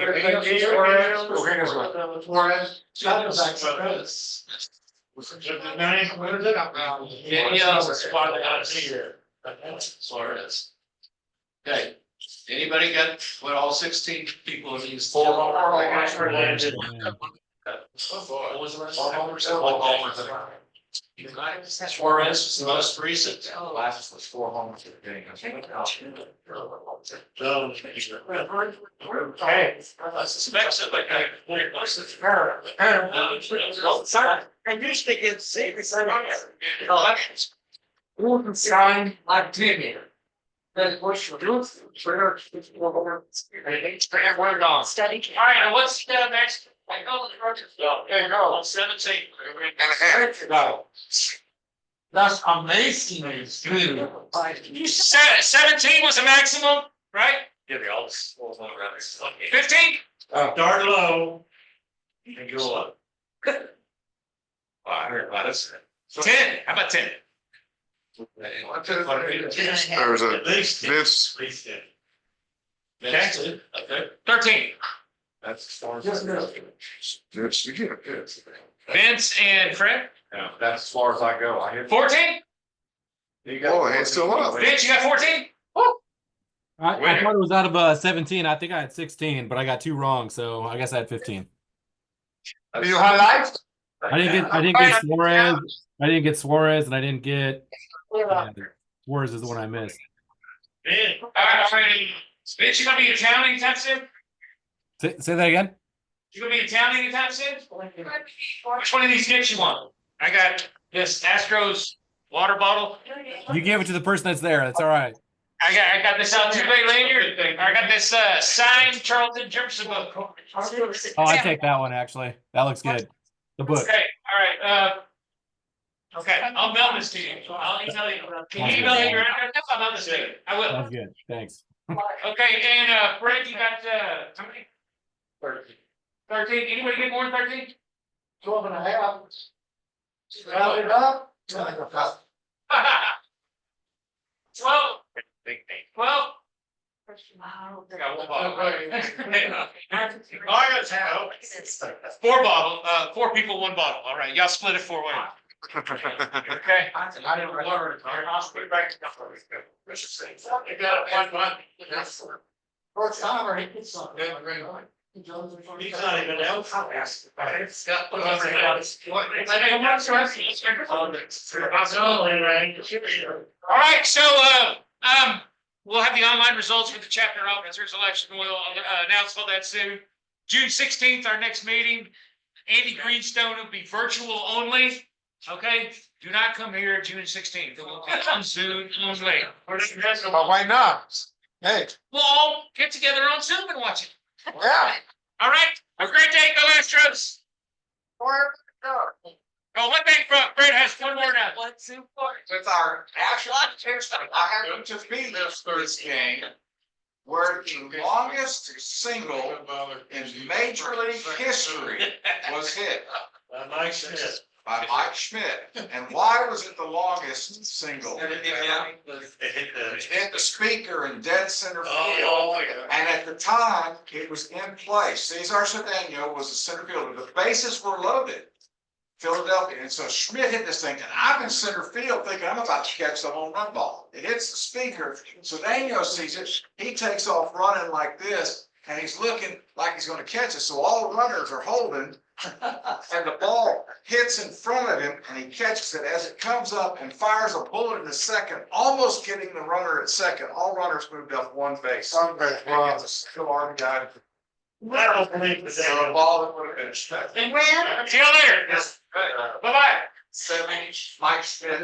Suarez. Okay, anybody got what all 16 people of these? What was the rest? Suarez was the most recent. Last was 4 homers for the game. Okay. I suspect somebody. I used to get serious. Sign like Timmy. Then push the roof. Twitter. Study. All right, and what's next? I know the project. There you go. 17. That's amazing. You said 17 was a maximum, right? Yeah, they all swirl around. 15? Start low. And go up. I heard about it. 10. How about 10? There's a Vince. Okay. 13. That's as far as. Vince, yeah, Vince. Vince and Fred? Yeah, that's as far as I go. I hit. 14? Oh, hand's still up. Vince, you got 14? I thought it was out of 17. I think I had 16, but I got 2 wrong, so I guess I had 15. Do you highlight? I didn't get Suarez. I didn't get Suarez, and I didn't get Suarez is the one I missed. All right. Vince, you gonna be in town anytime soon? Say that again. You gonna be in town anytime soon? Which one of these gifts you want? I got this Astros water bottle. You gave it to the person that's there. That's all right. I got this Altuve lanyard. I got this signed Charlton Jefferson book. Oh, I take that one actually. That looks good. The book. Okay, all right. Okay, I'll mail this to you. I'll email you. Can you email me your address? I'll mail this to you. I will. Sounds good. Thanks. Okay, and Fred, you got how many? 13. Anybody get more than 13? 12 and a half. Round it up. 12. 12. Got one bottle. Four bottle, 4 people, 1 bottle. All right, y'all split it 4 ways. Okay. I didn't learn. I'll split back. You got one. First timer, he gets something. He's not even out. All right, so we'll have the online results for the chapter officers election. We'll announce all that soon. June 16th, our next meeting. Andy Greenstone will be virtual only. Okay, do not come here June 16th. It will be on Zoom only. Why not? Hey, We'll all get together on Zoom and watch it. yeah. All right, have a great day, go Astros. Oh, one thing, Fred has one more now. With our actual, I happen to be this game where the longest single in Major League history was hit Mike Smith. by Mike Schmidt. And why was it the longest single? It It hit the speaker in dead center field. Oh, yeah. And at the time, it was in place. Cesar Cedeno was the center fielder. The bases were loaded. Philadelphia. And so Schmidt hit this thing, and I'm in center field thinking I'm about to catch the home run ball. It hits the speaker. Cedeno sees it. He takes off running like this, and he's looking like he's going to catch it. So all the runners are holding, and the ball hits in front of him, and he catches it as it comes up and fires a bullet in the second, almost getting the runner at second. All runners moved up 1 base. Wow. It's a still arm guy. I don't believe the So a ball that would have finished. And when? See you later. Yes. Bye-bye. 70, Mike Schmidt.